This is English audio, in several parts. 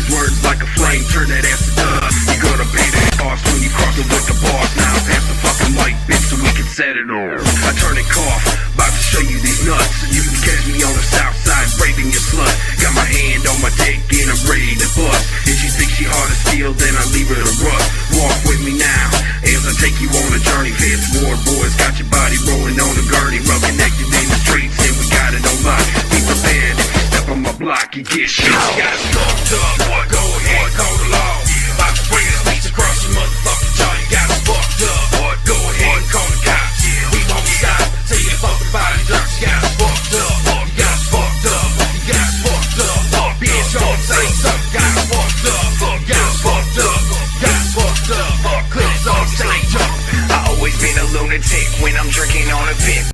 these words like a flame, turn that ass to dust. You're gonna pay that cost when you cross it with the boss. Now pass the fucking mic, bitch, so we can set it off. I turn and cough, about to show you these nuts. You can catch me on the south side, raping your slut. Got my hand on my dick and I'm ready to bust. If she thinks she hard to steal, then I leave her to rust. Walk with me now, as I take you on a journey. Feds war boys, got your body rolling on the gurney. Well connected in the streets, and we got it on lock. Be prepared, if you step on my block, you get shot. You got it fucked up, boy, go ahead, call the law. About to bring this piece across your motherfucking jaw. You got it fucked up, boy, go ahead and call the cops. We won't stop till you fucking body drops. You got it fucked up, you got it fucked up, you got it fucked up. Bitch, y'all say something, got it fucked up, got it fucked up, got it fucked up. Clips on stage up. I always been a lunatic when I'm drinking on a pit.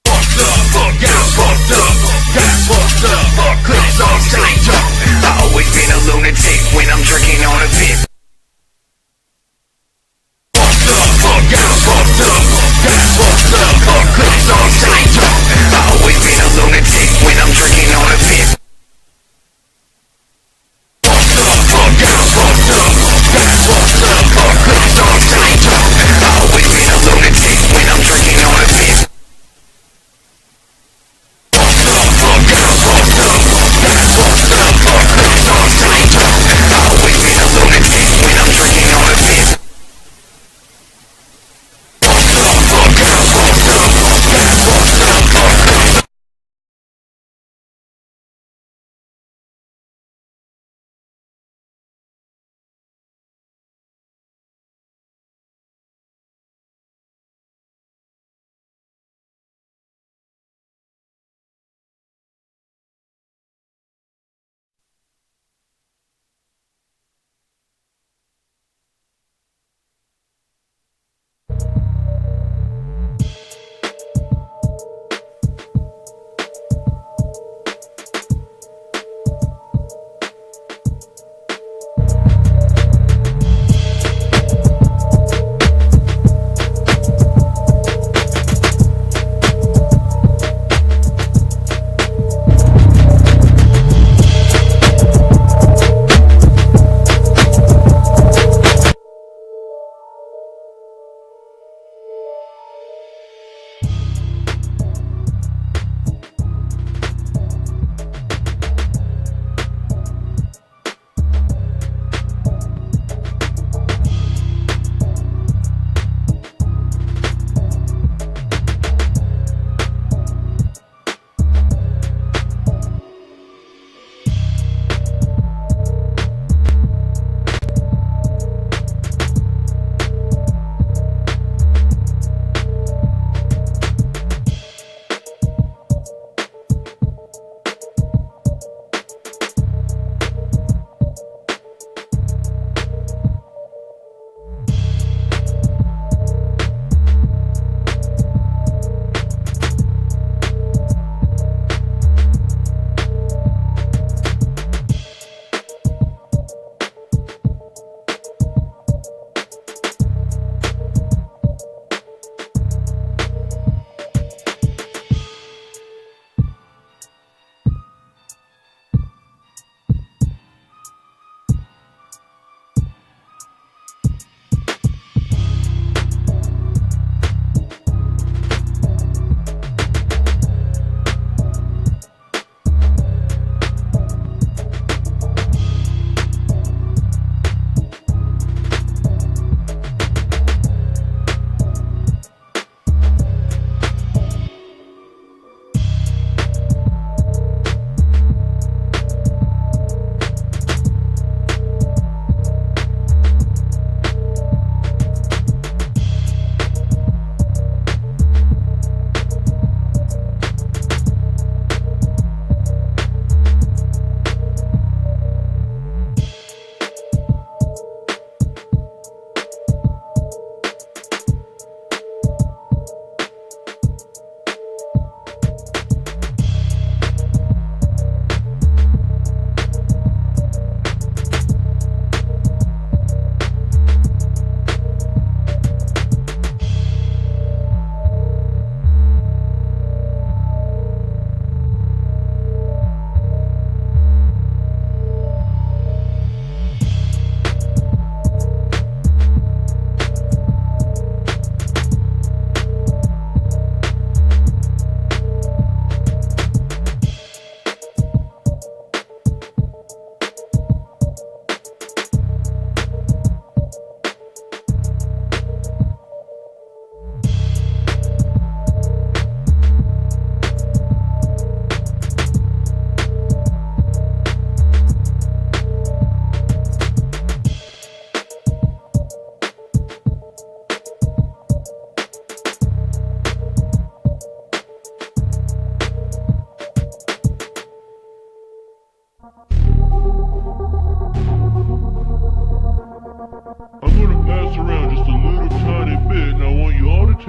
Fucked up, got it fucked up, got it fucked up. Clips on stage up. I always been a lunatic when I'm drinking on a pit. Fucked up, got it fucked up, got it fucked up. Clips on stage up. I always been a lunatic when I'm drinking on a pit. Fucked up, got it fucked up, got it fucked up. Clips on stage up. I always been a lunatic when I'm drinking on a pit. Fucked up, got it fucked up, got it fucked up. Clips on stage up. I always been a lunatic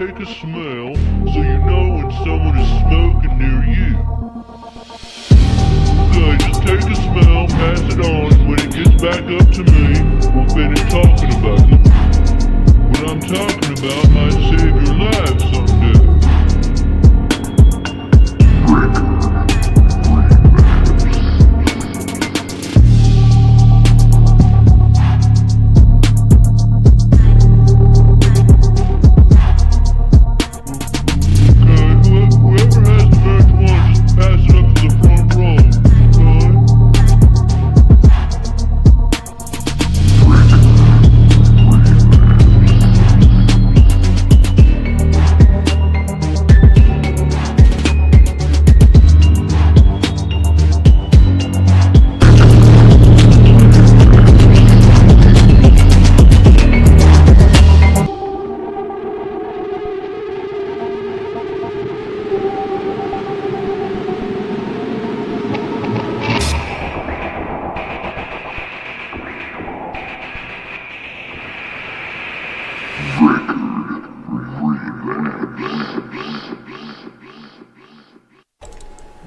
take a smell so you know when someone is smoking near you. So just take a smell, pass it on, and when it gets back up to me, we'll finish talking about it. What I'm talking about might save your life someday.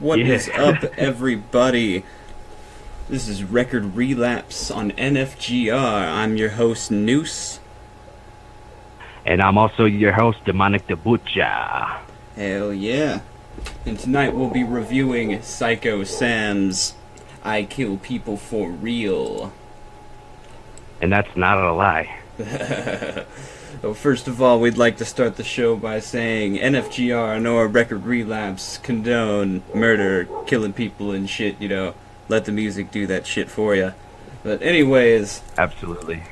What is up, everybody? This is Record Relapse on NFGR. I'm your host, Noose. And I'm also your host, Demonik the Butcha. Hell yeah. And tonight we'll be reviewing Syko Sam's I Kill People for Real. And that's not a lie. Well, first of all, we'd like to start the show by saying NFGR, nor Record Relapse, condone murder, killing people and shit, you know. Let the music do that shit for you. But anyways... Absolutely.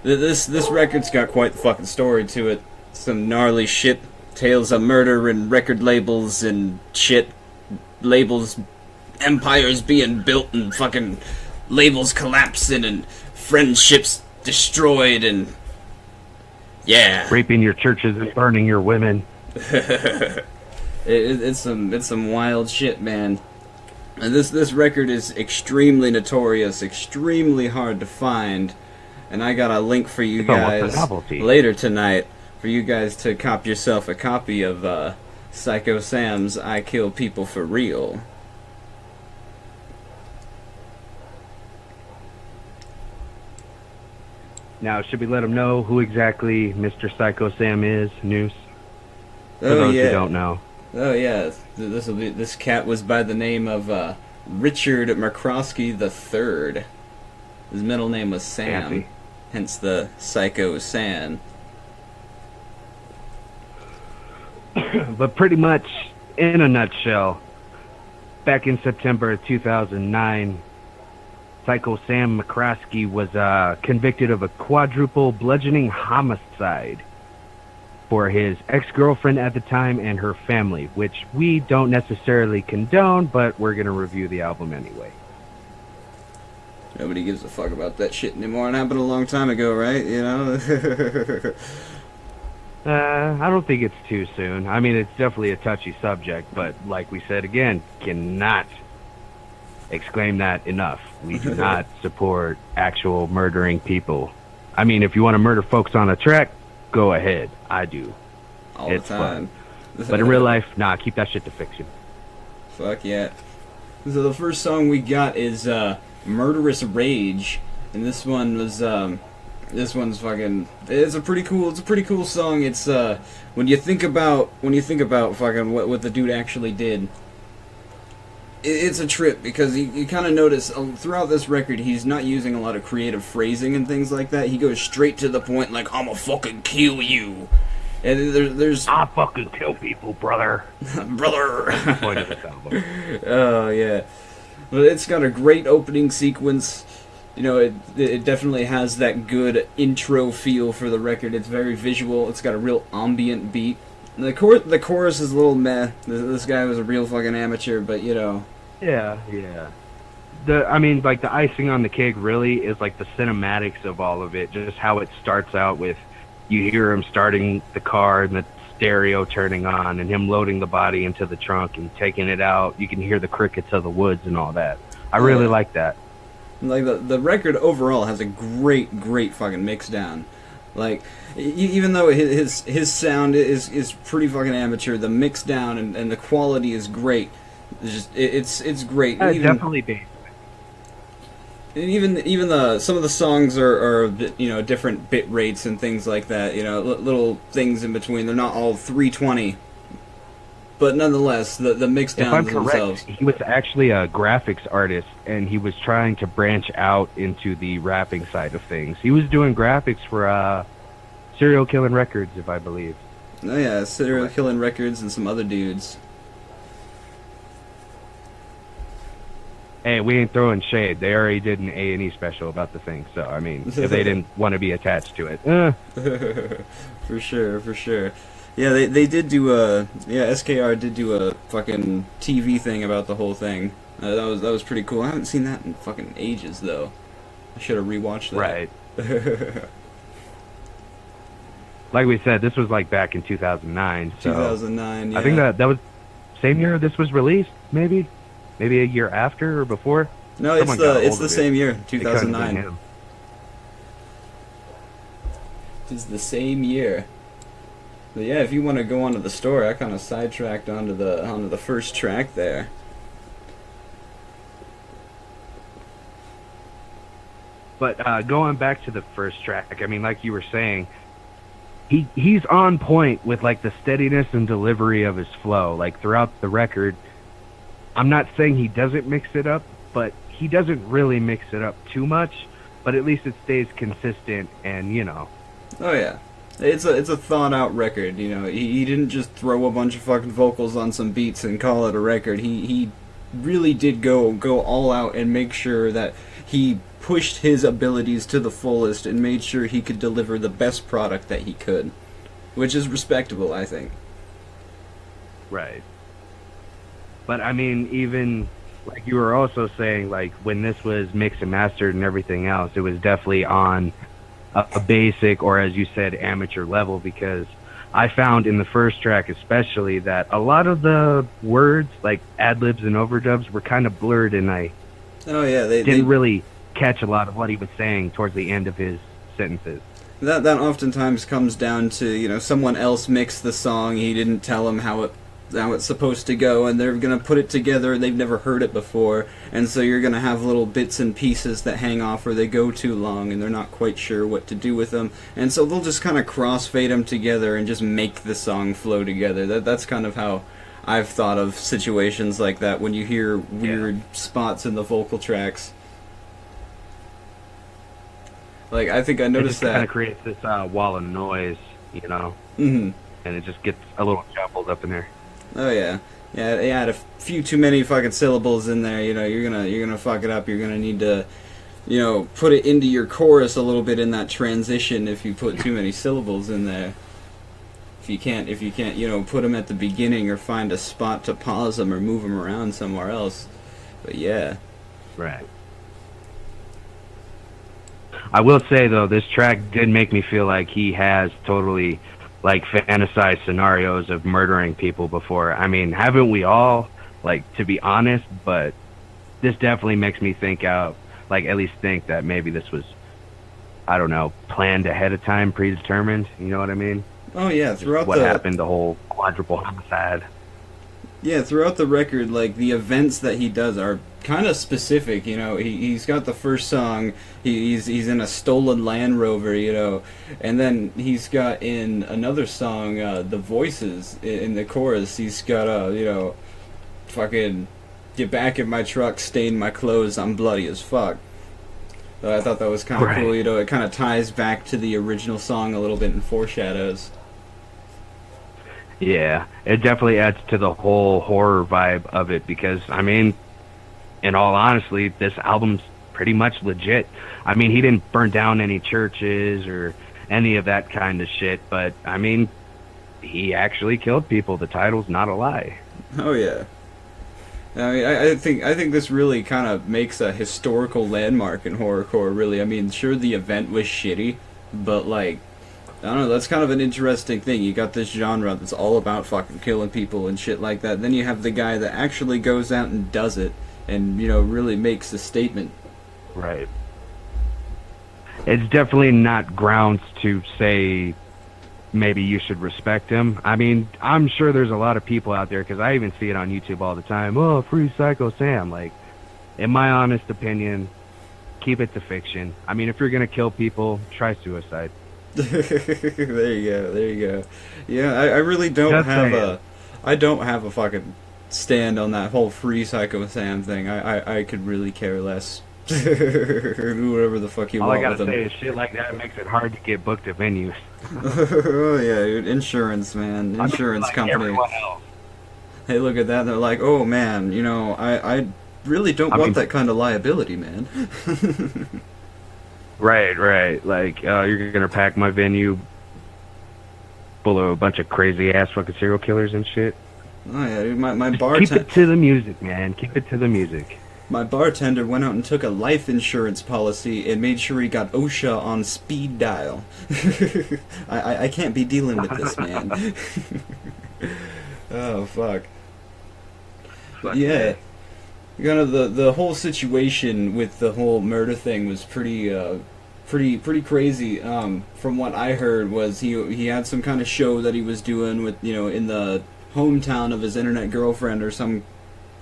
This record's got quite the fucking story to it. Some gnarly shit, tales of murder and record labels and shit. Labels, empires being built and fucking labels collapsing and friendships destroyed and... yeah. Raping your churches and burning your women. It's some wild shit, man. And this record is extremely notorious, extremely hard to find. And I got a link for you guys later tonight for you guys to cop yourself a copy of Syko Sam's I Kill People for Real. Now, should we let them know who exactly Mr. Syko Sam is, Noose? For Oh, those yeah. who don't know. Oh yeah, this cat was by the name of Richard McCroskey III. His middle name was Sam, Fancy. hence the Syko Sam. But pretty much, in a nutshell, back in September of 2009, Syko Sam McCroskey was convicted of a quadruple bludgeoning homicide for his ex-girlfriend at the time and her family, which we don't necessarily condone, but we're going to review the album anyway. Nobody gives a fuck about that shit anymore. It happened a long time ago, right? You know? I don't think it's too soon. I mean, it's definitely a touchy subject, but like we said again, cannot exclaim that enough. We do not support actual murdering people. I mean, if you want to murder folks on a track, go ahead. I do. All It's the time. But in real life, nah, keep that shit to fiction. Fuck yeah. So the first song we got is Murderous Rage, and this one was this one's fucking it's a pretty cool song. It's when you think about fucking what the dude actually did, it's a trip, because you kind of notice throughout this record he's not using a lot of creative phrasing and things like that. He goes straight to the point, like, I'ma fucking kill you. And there's I fucking kill people, brother. brother. That's the point of this album. Oh yeah, but it's got a great opening sequence. You know, it definitely has that good intro feel for the record. It's very visual. It's got a real ambient beat. And the chorus is a little meh. This guy was a real fucking amateur, but you know. Yeah. I mean, like, the icing on the cake really is like the cinematics of all of it. Just how it starts out with, you hear him starting the car and the stereo turning on, and him loading the body into the trunk and taking it out. You can hear the crickets of the woods and all that. I really like that. Like the record overall has a great fucking mix down. Like, even though his sound is pretty fucking amateur, the mix down and the quality is great. It's great. Definitely basic. And even some of the songs are different bit rates and things like that. Little things in between. They're not all 320. But nonetheless, the mix downs themselves. He was actually a graphics artist, and he was trying to branch out into the rapping side of things. He was doing graphics for Serial Killing Records, if I believe. Oh yeah, Serial Killing Records and some other dudes. Hey, we ain't throwing shade. They already did an A&E special about the thing, so I mean, if they didn't want to be attached to it, For sure. Yeah, they did do SKR did do a fucking TV thing about the whole thing. That was pretty cool. I haven't seen that in fucking ages though. I should have rewatched that. Right. Like we said, this was like back in 2009. So 2009. Yeah. I think that was same year this was released. Maybe a year after or before. No, it's the same year, 2009. It's the same year. But yeah, if you want to go onto the story, I kind of sidetracked onto the first track there. But going back to the first track, I mean, like you were saying, he's on point with like the steadiness and delivery of his flow. Like throughout the record, I'm not saying he doesn't mix it up, but he doesn't really mix it up too much. But at least it stays consistent, and Oh yeah. It's a thought out record, He didn't just throw a bunch of fucking vocals on some beats and call it a record. He really did go all out and make sure that he pushed his abilities to the fullest and made sure he could deliver the best product that he could, which is respectable, I think. Right. But I mean, even like you were also saying, like when this was mixed and mastered and everything else, it was definitely on a basic, or as you said, amateur level, because I found in the first track especially that a lot of the words, like ad-libs and overdubs, were kind of blurred, and I didn't really catch a lot of what he was saying towards the end of his sentences. That oftentimes comes down to, someone else mixed the song, he didn't tell them how it's supposed to go, and they're going to put it together, they've never heard it before, and so you're going to have little bits and pieces that hang off or they go too long and they're not quite sure what to do with them, and so they'll just kind of crossfade them together and just make the song flow together. That's kind of how I've thought of situations like that when you hear weird spots in the vocal tracks. Like, I think I noticed that. It kind of creates this wall of noise, Mm-hmm. And it just gets a little jumbled up in there. Oh yeah, add a few too many fucking syllables in there. You're gonna fuck it up. You're gonna need to, put it into your chorus a little bit in that transition. If you put too many syllables in there, if you can't, put them at the beginning or find a spot to pause them or move them around somewhere else. But yeah, right. I will say though, this track did make me feel like he has totally fantasized scenarios of murdering people before. I mean, haven't we all, to be honest? But this definitely makes me at least think that maybe this was, I don't know, planned ahead of time, predetermined. You know what I mean? Oh yeah, throughout what happened, the whole quadruple homicide. Yeah, throughout the record, the events that he does are kind of specific. He's got the first song, he's in a stolen Land Rover, and then he's got in another song, the voices in the chorus. He's got fucking get back in my truck, stain my clothes, I'm bloody as fuck. So I thought that was kind of cool. It kind of ties back to the original song a little bit and foreshadows. Yeah, it definitely adds to the whole horror vibe of it because, I mean, in all honesty, this album's pretty much legit. I mean, he didn't burn down any churches or any of that kind of shit, but, I mean, he actually killed people. The title's not a lie. Oh, yeah. I mean, I think this really kind of makes a historical landmark in horrorcore, really. I mean, sure, the event was shitty, but, I don't know, that's kind of an interesting thing. You got this genre that's all about fucking killing people and shit like that. Then you have the guy that actually goes out and does it and, really makes a statement. Right. it's definitely not grounds to say maybe you should respect him. I mean, I'm sure there's a lot of people out there, because I even see it on YouTube all the time. Oh, free Psycho Sam. Like, in my honest opinion, keep it to fiction. I mean, if you're gonna kill people, try suicide. There you go. Yeah, I really don't I don't have a fucking stand on that whole free Psycho Sam thing. I could really care less. Do whatever the fuck you all want I with gotta them. say is shit like that makes it hard to get booked at venues. Oh yeah, dude, insurance, man. Insurance like company. everyone else. Hey, look at that. They're like, oh man, you know, I really don't want that kind of liability, man. Right. Like, you're gonna pack my venue full of a bunch of crazy ass fucking serial killers and shit. Oh yeah, dude, my Keep bartender. it to the music, man. Keep it to the music. My bartender went out and took a life insurance policy and made sure he got OSHA on speed dial. I can't be dealing with this, man. Oh fuck. But yeah, kind of the whole situation with the whole murder thing was pretty crazy. From what I heard was he had some kind of show that he was doing with, you know, in the hometown of his internet girlfriend or some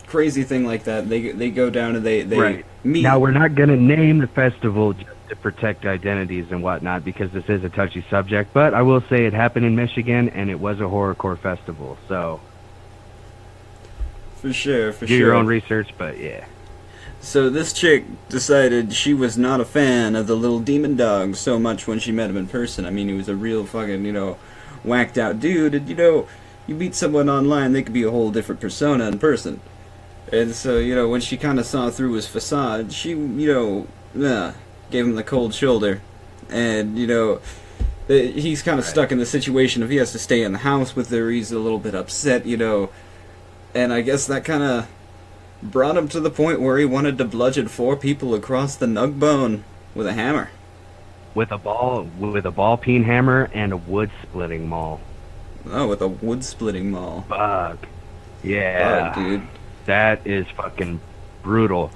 crazy thing like that. They go down and they Right. meet. Now, we're not gonna name the festival just to protect identities and whatnot, because this is a touchy subject, but I will say it happened in Michigan and it was a horrorcore festival, so For sure. do your own research, but yeah. So this chick decided she was not a fan of the little demon dog so much when she met him in person. I mean, he was a real fucking, you know, whacked out dude. And, you know, you meet someone online, they could be a whole different persona in person. And so, you know, when she kind of saw through his facade, she, you know, gave him the cold shoulder. And, you know, he's kind of stuck in the situation if he has to stay in the house with her. He's a little bit upset, you know. And I guess that kind of brought him to the point where he wanted to bludgeon 4 people across the nug bone with a hammer. With a ball peen hammer and a wood splitting maul. Oh, with a wood splitting maul. Fuck. Yeah. Fuck, dude. That is fucking brutal.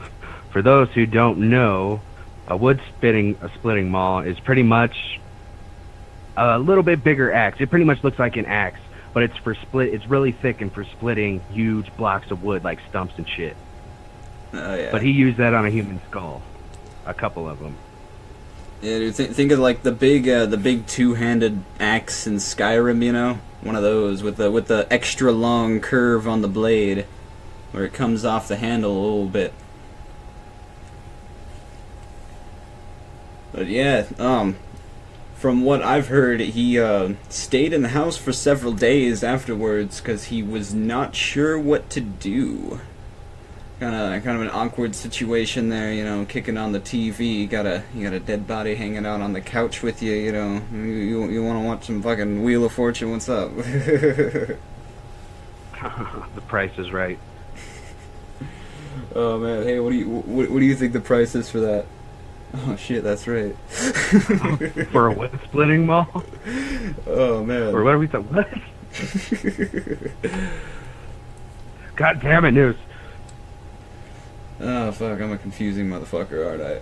For those who don't know, a splitting maul is pretty much a little bit bigger axe. It pretty much looks like an axe, but it's really thick and for splitting huge blocks of wood like stumps and shit. Oh yeah. But he used that on a human skull. A couple of them. Yeah, dude. Think of like the big two-handed axe in Skyrim. You know, one of those with the extra long curve on the blade, where it comes off the handle a little bit. But yeah, from what I've heard, he stayed in the house for several days afterwards because he was not sure what to do. Kind of an awkward situation there, you know, kicking on the TV. You got a dead body hanging out on the couch with you, you know. You want to watch some fucking Wheel of Fortune? What's up? The price is right. Oh man, hey, what do you think the price is for that? Oh shit, that's right. For a wood splitting maul? Oh man. Or what are we talking? What? God damn it, News. Oh fuck, I'm a confusing motherfucker, aren't I?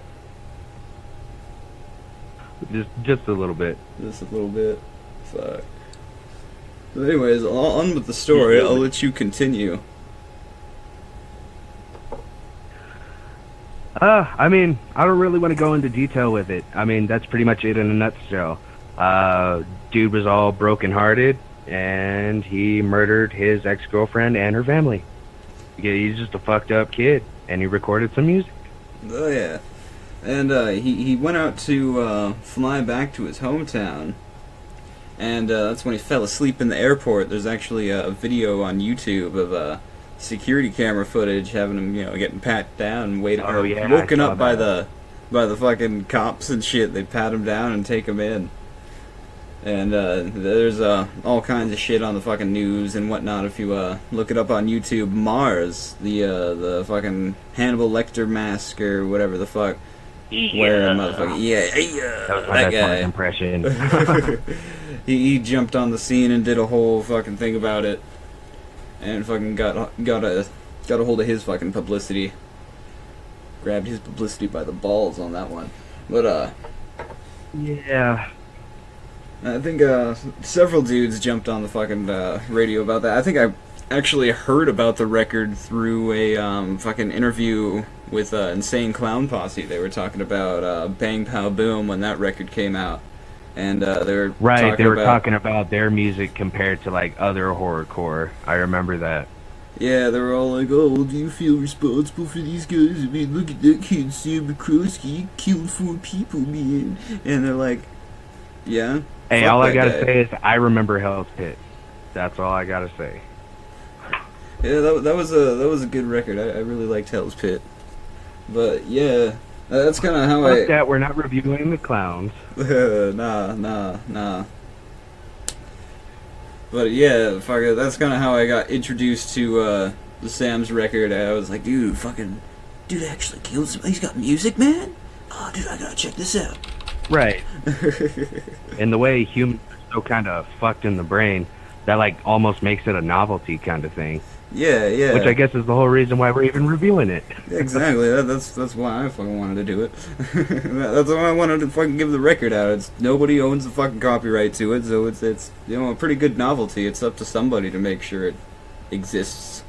Just a little bit. Just a little bit. Fuck. But anyways, on with the story. I'll let you continue. I mean, I don't really want to go into detail with it. I mean, that's pretty much it in a nutshell. Dude was all brokenhearted, and he murdered his ex-girlfriend and her family. Yeah, he's just a fucked up kid, and he recorded some music. Oh yeah. And he went out to fly back to his hometown, and that's when he fell asleep in the airport. There's actually a video on YouTube of security camera footage having him, you know, getting pat down and woken up by the fucking cops and shit. They pat him down and take him in. And there's all kinds of shit on the fucking news and whatnot. If you look it up on YouTube, Mars, the fucking Hannibal Lecter mask or whatever the fuck. Wearing motherfucking That was my best guy. impression. he jumped on the scene and did a whole fucking thing about it, and fucking got a hold of his fucking publicity. Grabbed his publicity by the balls on that one. But Yeah. I think several dudes jumped on the fucking radio about that. I think I actually heard about the record through a fucking interview with Insane Clown Posse. They were talking about Bang Pow Boom when that record came out, and they were talking about their music compared to like other horrorcore. I remember that. Yeah, they were all like, "Oh, do you feel responsible for these guys? I mean, look at that kid, Sam McCroskey, he killed 4 people, man." And they're like, "Yeah." Hey, all I gotta say is I remember Hell's Pit. That's all I gotta say. Yeah, that was a good record. I really liked Hell's Pit. But yeah, that's kind of how Fuck that, we're not reviewing the clowns. Nah. But yeah, fuck it. That's kind of how I got introduced to the Sam's record. I was like, dude actually killed somebody. He's got music, man. Oh, dude, I gotta check this out. Right. And the way humans are so kind of fucked in the brain, that like almost makes it a novelty kind of thing. Yeah. Which I guess is the whole reason why we're even reviewing it. Exactly. That's why I fucking wanted to do it. That's why I wanted to fucking give the record out. It's nobody owns the fucking copyright to it, so it's a pretty good novelty. It's up to somebody to make sure it exists.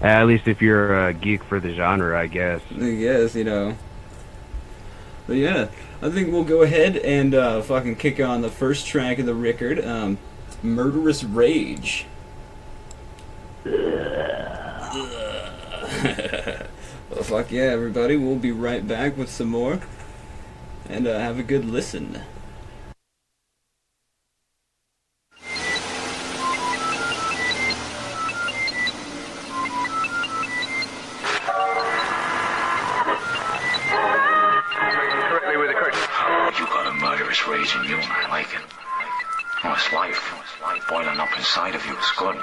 At least if you're a geek for the genre, I guess. But yeah, I think we'll go ahead and fucking kick on the first track of the record, Murderous Rage. Well, fuck yeah, everybody. We'll be right back with some more. And have a good listen. You got a murderous rage in you, and I like it. Oh, it's life. Boiling up inside of you. It's good.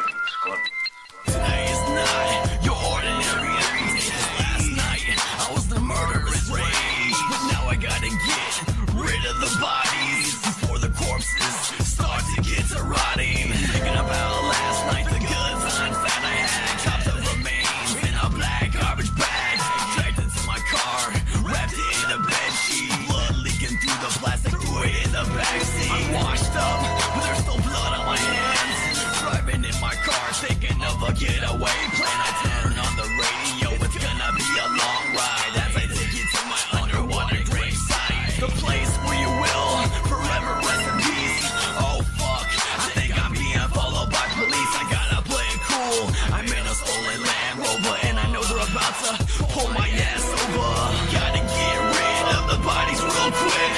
Today is not your ordinary everyday. Last night, I was the murderous rage. But now I gotta get rid of the bodies before the corpses start to get to rotting. Thinking about last night, the goods unfat I had. Chopped up remains in a black garbage bag. Dragged into my car, wrapped it in a bed sheet. Blood leaking through the plastic, threw it in the backseat. I'm washed up, but there's still blood on my hands. Driving in my car, thinking of a getaway plan. I turn on the radio, it's gonna be a long ride as I take you to my underwater gravesite. The place where you will forever rest in peace. Oh fuck, I think I'm being followed by police. I gotta play it cool. I'm in a stolen Land Rover and I know they're about to pull my ass over. Gotta get rid of the bodies real quick.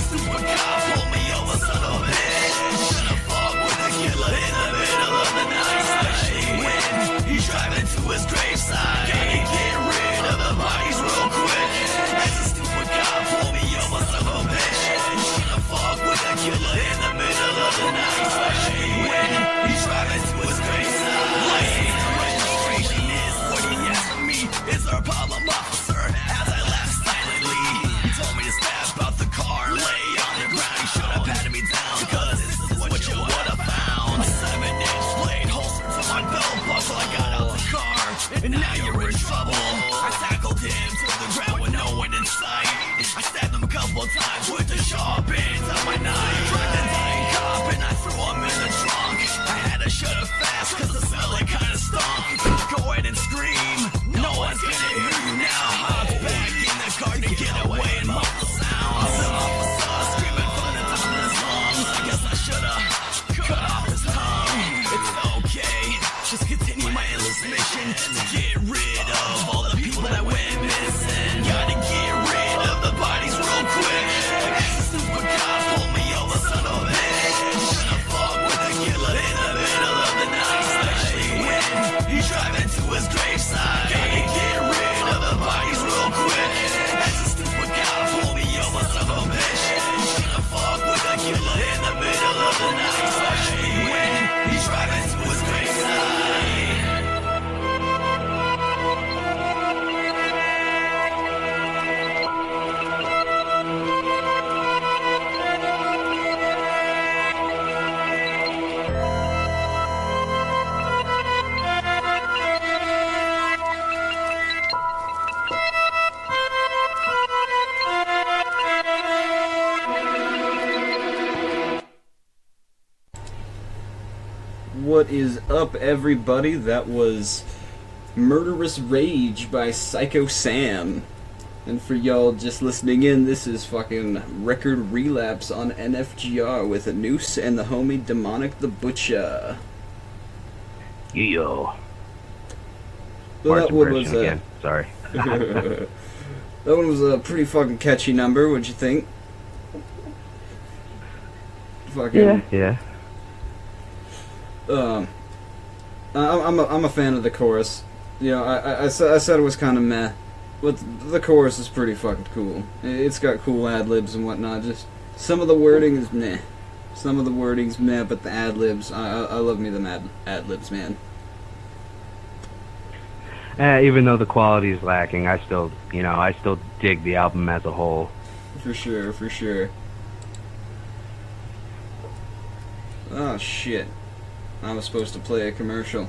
Super cop, pull me over, son of a bitch. Gonna fuck with a killer in the middle of the night. When he's driving to his graveside. Gotta get rid of the bodies real quick. As a stupid cop, pull me over, son of a bitch. Gonna fuck with a killer in the middle of the night. When he's driving to his graveside. License and registration is what he asked from me. Is there a problem, officer? As I laughed silently, he told me to step out the car, lay on the ground. He should have patted me down, cause this is what you would have found. A 7-inch blade holstered to my belt buckle. I got out the car, and now you're in trouble. I tackled him to the ground with no one in sight. I stabbed him a couple times with the sharp ends of my knife. Dragged the dying cop and I threw him in the trunk. I had to shut it fast cause the smell it kinda stunk. Go ahead and scream, no one's gonna hear you now. Hop back in the car to get away and muffle the sounds. The officer screaming from the top of his lungs. I guess I should've cut off his tongue. It's okay, just continue my endless mission to get rid of all the people that went missing. Gotta get rid of the bodies real quick. Super cop, pull me over, son of a bitch. Gonna fuck with a killer in the middle of the night. What is up, everybody? That was Murderous Rage by Syko Sam. And for y'all just listening in, this is fucking record Relapse on NFGR with a noose and the homie Demonik the Butcha. Yo. So that one was again. Sorry. that one was a pretty fucking catchy number. What'd you think? Fucking Yeah. I'm a fan of the chorus. You know, I said it was kind of meh, but the chorus is pretty fucking cool. It's got cool ad libs and whatnot. Just some of the wording is meh. Some of the wording's meh, but the ad libs, I love me them ad libs, man. Even though the quality is lacking, I still dig the album as a whole. For sure. Oh shit! I was supposed to play a commercial.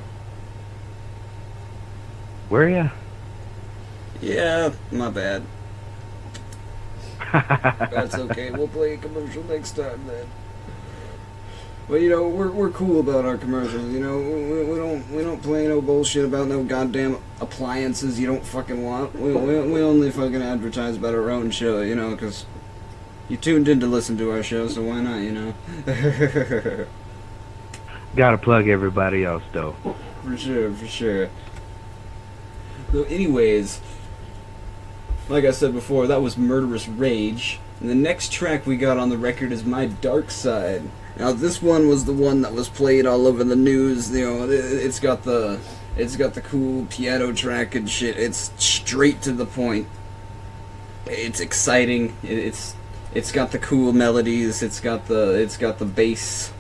Were ya? Yeah, my bad. That's okay. We'll play a commercial next time then. But you know, we're cool about our commercials. You know, we don't play no bullshit about no goddamn appliances you don't fucking want. We only fucking advertise about our own show. You know, because you tuned in to listen to our show, so why not? You know. Gotta plug everybody else though. For sure. So anyways, like I said before, that was Murderous Rage. And the next track we got on the record is My Dark Side. Now this one was the one that was played all over the news. You know, it's got the cool piano track and shit. It's straight to the point. It's exciting. It's got the cool melodies. It's got the bass.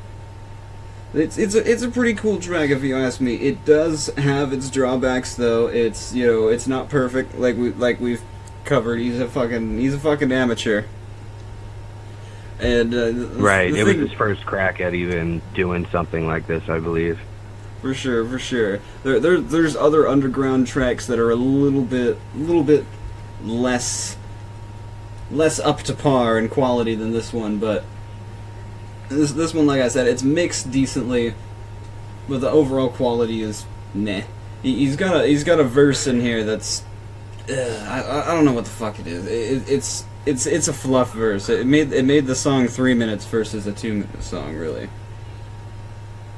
It's a pretty cool track if you ask me. It does have its drawbacks though. It's not perfect like we've covered. He's a fucking amateur. And right, it was his first crack at even doing something like this, I believe. For sure. There's other underground tracks that are a little bit less up to par in quality than this one, but this one, like I said, it's mixed decently, but the overall quality is meh. He's got a verse in here that's I don't know what the fuck it is. It's a fluff verse. It made the song 3 minutes versus a 2-minute song, really.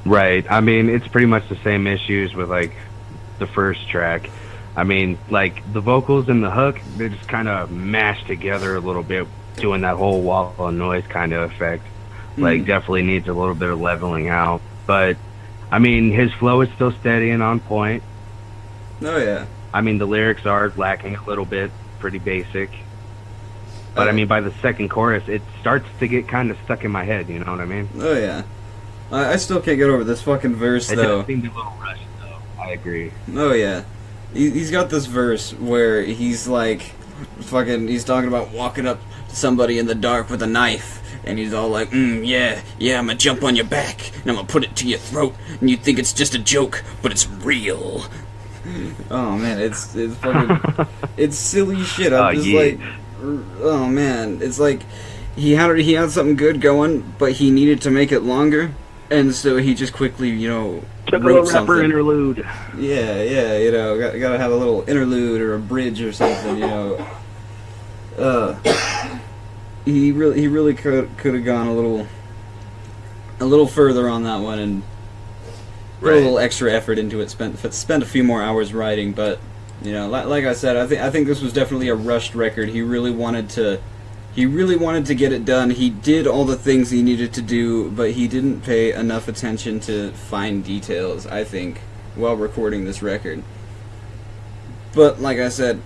Right. I mean, it's pretty much the same issues with like the first track. I mean, like the vocals and the hook, they're just kind of mashed together a little bit, doing that whole wall of noise kind of effect. Like, definitely needs a little bit of leveling out. But, I mean, his flow is still steady and on point. Oh, yeah. I mean, the lyrics are lacking a little bit, pretty basic. But, I mean, by the second chorus, it starts to get kind of stuck in my head, you know what I mean? Oh, yeah. I still can't get over this fucking verse, though. It does seem a little rushed, though. I agree. Oh, yeah. He's got this verse where he's like, he's talking about walking up to somebody in the dark with a knife. And he's all like, yeah, I'm gonna jump on your back, and I'm gonna put it to your throat, and you think it's just a joke, but it's real. Oh, man, it's fucking, it's silly shit. I'm just like, oh, man, it's like, he had something good going, but he needed to make it longer, and so he just quickly, took a little rapper interlude. Yeah, gotta have a little interlude or a bridge or something, He really could have gone a little further on that one and put a little extra effort into it. Spent a few more hours writing, but like I said, I think this was definitely a rushed record. He really wanted to get it done. He did all the things he needed to do, but he didn't pay enough attention to fine details, I think, while recording this record. But like I said,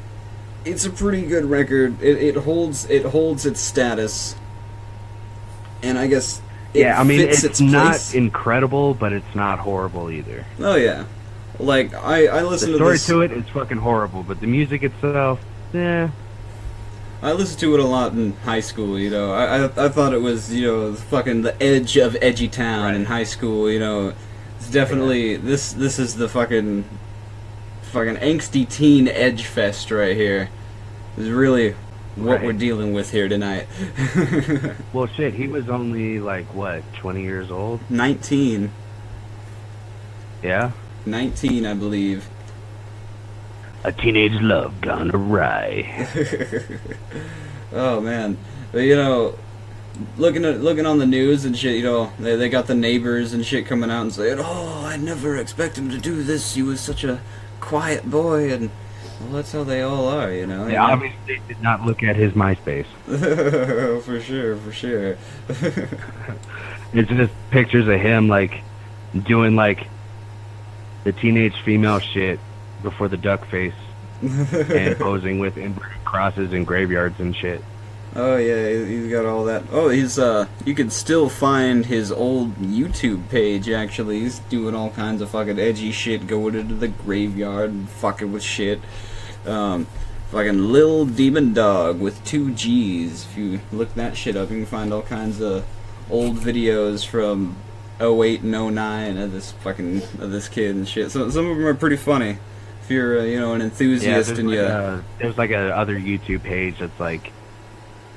it's a pretty good record. It holds its status, and I guess fits it's its not place. Incredible, but it's not horrible either. Oh yeah, like I listened the to story this. to it is fucking horrible, but the music itself, I listened to it a lot in high school. I thought it was fucking the edge of edgy town in high school. It's definitely this is the fucking angsty teen edge fest right here. Is really what we're dealing with here tonight. Well, shit, he was only like what, 20 years old? 19. Yeah? 19, I believe. A teenage love gone awry. Oh man, but looking on the news and shit, they got the neighbors and shit coming out and saying, "Oh, I never expected him to do this. He was such a quiet boy," and well, that's how they all are, Yeah, obviously they did not look at his MySpace. For sure. It's just pictures of him like doing like the teenage female shit before the duck face and posing with inverted crosses in graveyards and shit. Oh yeah, he's got all that. Oh, you can still find his old YouTube page, actually. He's doing all kinds of fucking edgy shit, going into the graveyard and fucking with shit. Fucking Lil Demon Dog with 2 G's. If you look that shit up, you can find all kinds of old videos from 08 and 09 of this kid and shit. So some of them are pretty funny. If you're an enthusiast there's like a other YouTube page that's like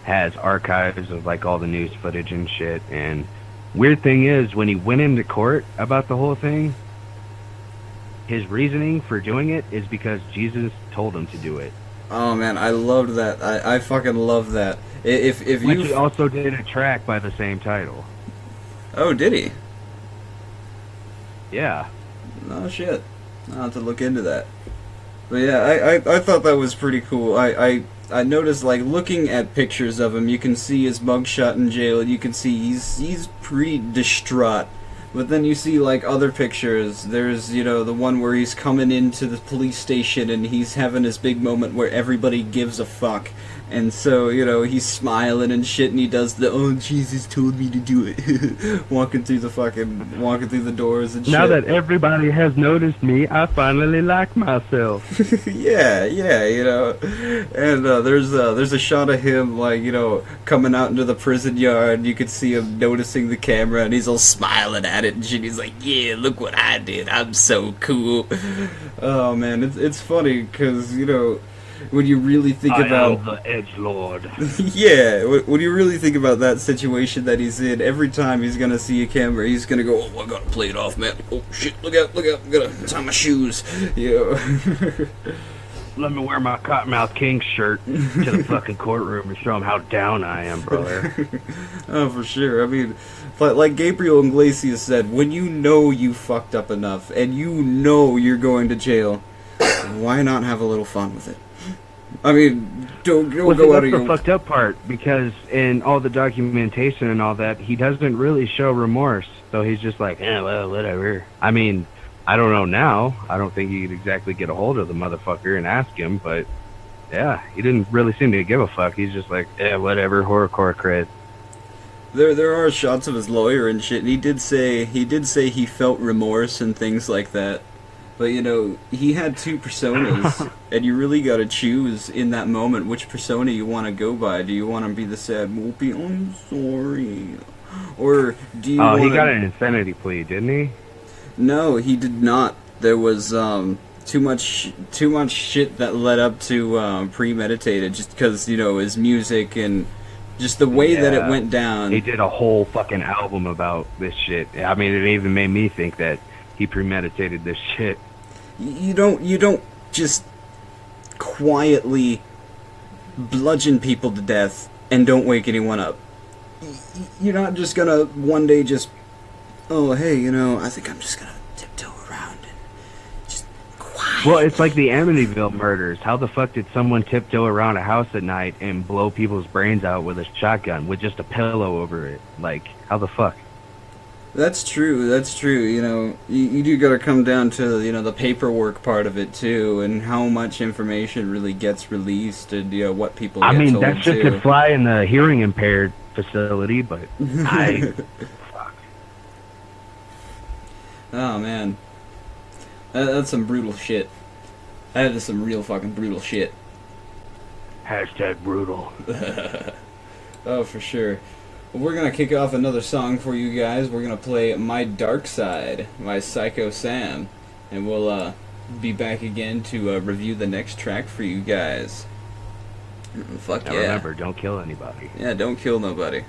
has archives of like all the news footage and shit. And weird thing is, when he went into court about the whole thing, his reasoning for doing it is because Jesus told him to do it. Oh man, I loved that. I fucking love that. If Which he also did a track by the same title. Oh, did he? Yeah. Oh shit. I'll have to look into that. But yeah, I thought that was pretty cool. I noticed, like, looking at pictures of him, you can see his mugshot in jail, and you can see he's pretty distraught. But then you see, like, other pictures. There's, the one where he's coming into the police station and he's having this big moment where everybody gives a fuck. And so, he's smiling and shit, and he does the, "Oh, Jesus told me to do it." walking through the doors and shit. Now that everybody has noticed me, I finally like myself. yeah, and there's a shot of him, like, coming out into the prison yard. You could see him noticing the camera, and he's all smiling at it and shit. He's like, "Yeah, look what I did. I'm so cool." Oh man, it's funny because when you really think about the edgelord. Yeah, when you really think about that situation that he's in, every time he's gonna see a camera, he's gonna go, "Oh, I gotta play it off, man. Oh shit, look out, I'm gonna tie my shoes." Let me wear my Cottonmouth King shirt to the fucking courtroom and show him how down I am, brother. Oh, for sure. I mean, but like Gabriel Iglesias said, when you fucked up enough and you're going to jail, why not have a little fun with it? I mean, don't go out of your... That's the fucked up part, because in all the documentation and all that, he doesn't really show remorse. So he's just like, well, whatever. I mean, I don't know now. I don't think he could exactly get a hold of the motherfucker and ask him, but yeah, he didn't really seem to give a fuck. He's just like, whatever, horrorcore cred. There are shots of his lawyer and shit, and he did say he felt remorse and things like that. But, he had 2 personas, and you really gotta choose in that moment which persona you want to go by. Do you want to be the sad mopey, "I'm sorry"? Or do you he got an insanity plea, didn't he? No, he did not. There was too much shit that led up to premeditated, just because, his music and just the way that it went down. He did a whole fucking album about this shit. I mean, it even made me think that he premeditated this shit. You don't just quietly bludgeon people to death and don't wake anyone up. You're not just gonna one day just, "Oh, hey, I think I'm just gonna tiptoe around and just quiet." Well, it's like the Amityville murders. How the fuck did someone tiptoe around a house at night and blow people's brains out with a shotgun with just a pillow over it? Like, how the fuck? That's true. You do gotta come down to, the paperwork part of it, too, and how much information really gets released, and, what people get told, that shit could fly in the hearing impaired facility, but fuck. Oh, man. That's some brutal shit. That is some real fucking brutal shit. Hashtag brutal. Oh, for sure. We're going to kick off another song for you guys. We're going to play My Dark Side by Syko Sam. And we'll be back again to review the next track for you guys. Fuck yeah. Remember, don't kill anybody. Yeah, don't kill nobody.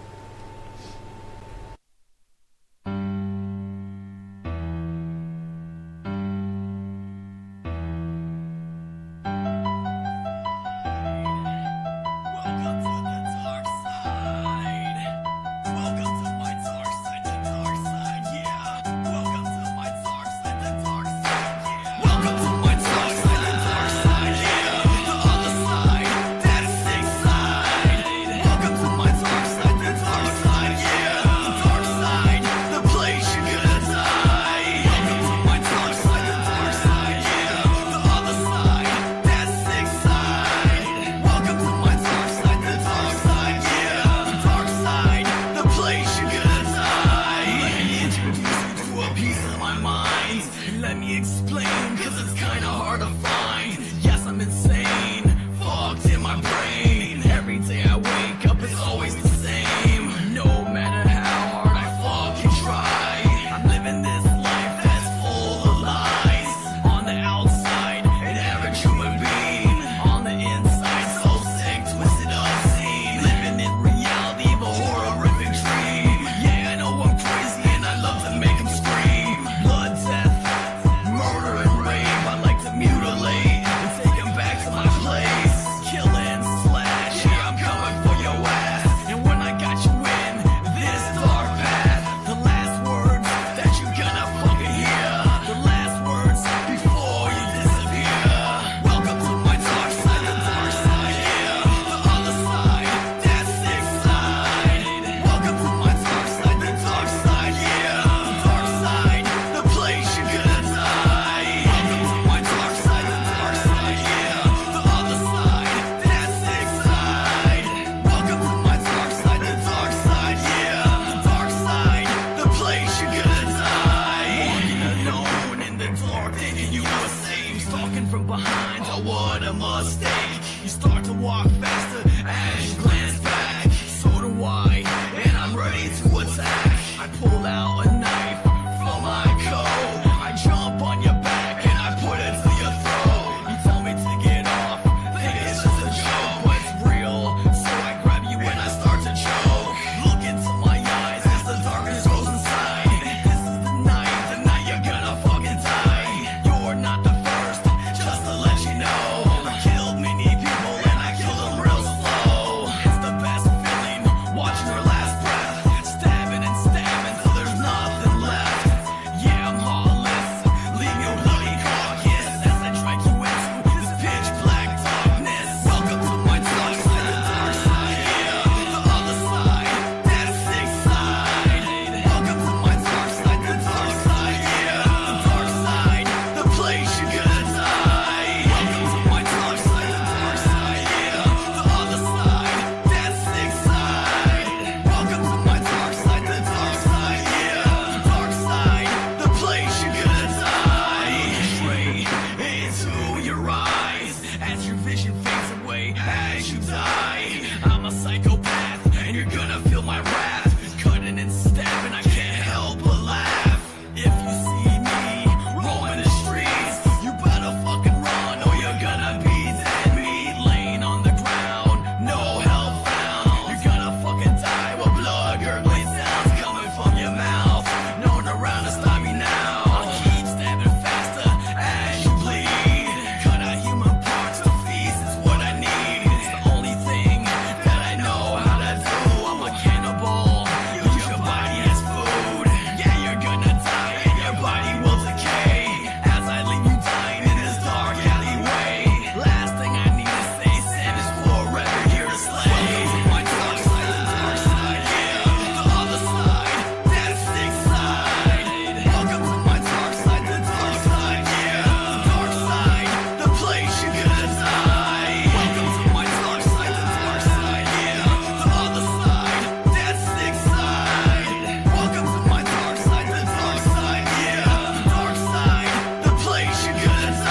mistake. You start to walk faster as you glance back. So do I, and I'm ready to attack. I pull out a knife from my coat. I jump on your back and I put it to your throat. You tell me to get off, think it's just a joke, but it's real. So I grab you and I start to choke. Look into my eyes as the darkness grows inside. This is the night you're gonna fucking die. You're not the first, just to let you know. I killed many people and I killed them real slow. It's the best feeling, watching your last breath. Stabbing and stabbing till there's nothing left. Yeah, I'm heartless, leave your bloody carcass as I drag you into this pitch black darkness. Welcome to my dark side, yeah, the other side, that sick side. Welcome to my dark side, the dark side, yeah, the dark side, the place you're gonna die. Welcome to my dark side, yeah, the other side, that sick side. Welcome to my dark side, yeah, the dark side, the place you're gonna die. Straight into your eyes as your vision fades away as you die. I'm a psychopath and you're gonna feel my wrath. Cutting and stabbing, I can't help but laugh. If you see me roaming the streets, you better fucking run or you're gonna be dead meat. Laying on the ground, no help found. You're gonna fucking die with blood gurgling sounds coming from your mouth. No one around to stop me now. I'll keep stabbing faster as you bleed. Cut out human parts to feast is what I need. It's the only thing that I know how to do. I'm a cannibal, use your body as food. Yeah, you're gonna die and your body will decay as I leave you dying in this dark alleyway. Last thing I need to say, Sam is forever here to slay. My dark side, yeah, the other side, that sick side. Welcome to my dark side, yeah, the dark side, the place you're gonna die. Welcome to my dark side, yeah, the other side, that sick side. Welcome to my dark side, yeah, the dark side, the place you're gonna die.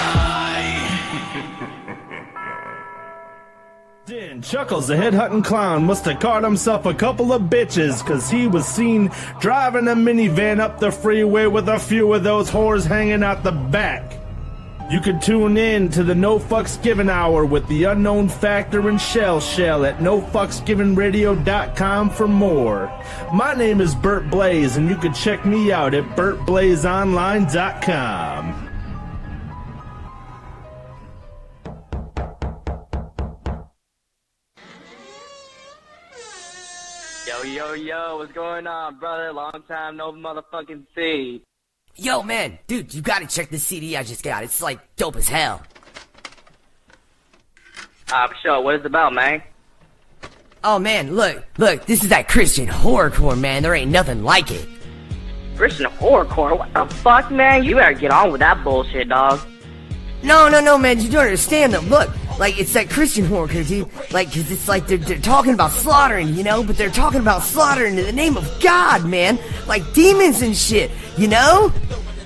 Chuckles, the head-hunting clown, must have caught himself a couple of bitches, cause he was seen driving a minivan up the freeway with a few of those whores hanging out the back. You could tune in to the No Fucks Given Hour with the Unknown Factor and Shell at nofucksgivenradio.com for more. My name is Burt Blaze, and you can check me out at burtblazeonline.com. Yo, what's going on, brother? Long time no motherfucking see. Yo, man, dude, you gotta check this CD I just got. It's like dope as hell. For sure. What is it about, man? Oh, man, look, this is that Christian horrorcore, man. There ain't nothing like it. Christian horrorcore? What the fuck, man? You better get on with that bullshit, dog. No, man, you don't understand though. Look, like, it's that Christian horrorcore, dude. Like, 'cause it's like they're talking about slaughtering, you know? But they're talking about slaughtering in the name of God, man. Like demons and shit, you know?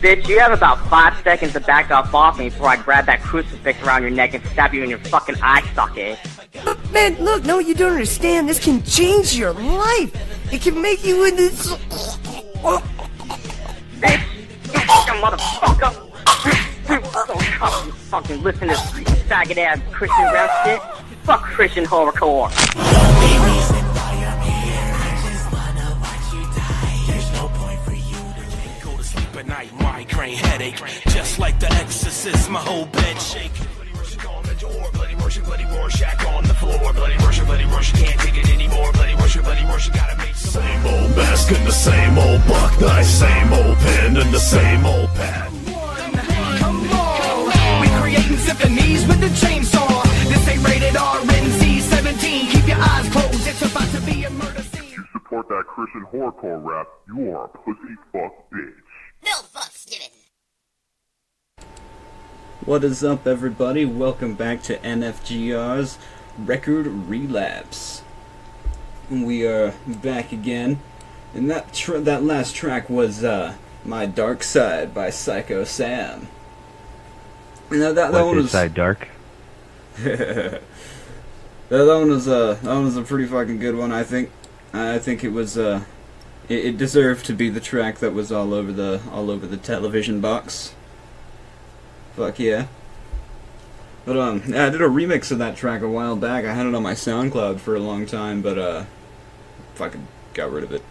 Bitch, you have about 5 seconds to back off me before I grab that crucifix around your neck and stab you in your fucking eye socket. Look, man, look, no, you don't understand. This can change your life. It can make you into... Bitch, you fucking motherfucker. Don't you fucking listen to this faggot ass Christian rap shit. Fuck Christian horrorcore. At night, migraine headache, just like the Exorcist, my whole bed shake. Bloody Rorschach on the door, bloody Rorschach on the floor, bloody Rorschach can't take it anymore, bloody Rorschach gotta make some. Same old mask and the same old buck knife, same old pen and the same old pad. Come on, we creating symphonies with the chainsaw. This ain't rated R, NC-17. Keep your eyes closed, it's about to be a murder scene. If you support that Christian horrorcore rap, you are a pussy fuck bitch. No fucks given. What is up, everybody? Welcome back to NFGR's record Relapse. We are back again, and that last track was My Dark Side by Syko Sam. Now that What's one your was side dark? that one was a pretty fucking good one. I think it was it deserved to be the track that was all over the television box. Fuck yeah. But yeah, I did a remix of that track a while back. I had it on my SoundCloud for a long time, but fucking got rid of it.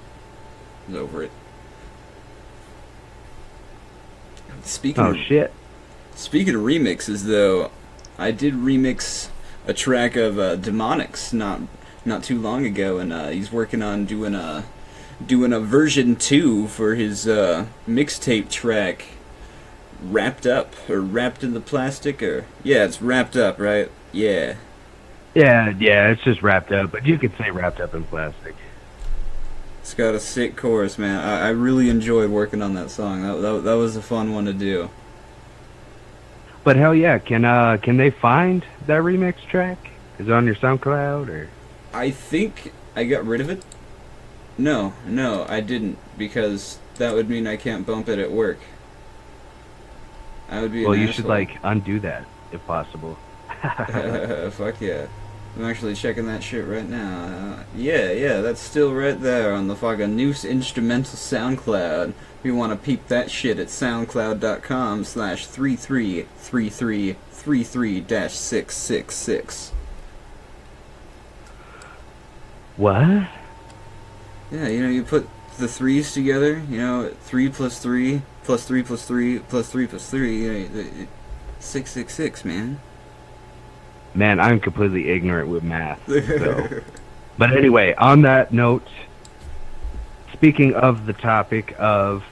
I was over it. Speaking of remixes, though, I did remix a track of Demonik's not too long ago, and he's working on doing a version 2 for his mixtape track, Wrapped Up, or Wrapped in the Plastic, or yeah, it's Wrapped Up, right? Yeah, it's just Wrapped Up, but you could say Wrapped Up in Plastic. It's got a sick chorus, man. I really enjoyed working on that song. That was a fun one to do. But hell yeah, can they find that remix track? Is it on your SoundCloud, or? I think I got rid of it. No, I didn't, because that would mean I can't bump it at work. I would be an Well, you asshole. should, like, undo that, if possible. Fuck yeah. I'm actually checking that shit right now. Yeah, that's still right there on the fucking Noose Instrumental SoundCloud. If you want to peep that shit at soundcloud.com/333333-666. What? Yeah, you put the threes together, 3 plus 3 plus 3 plus 3 plus 3 plus 3, 666, man. Man, I'm completely ignorant with math. So. But anyway, on that note, speaking of the topic of,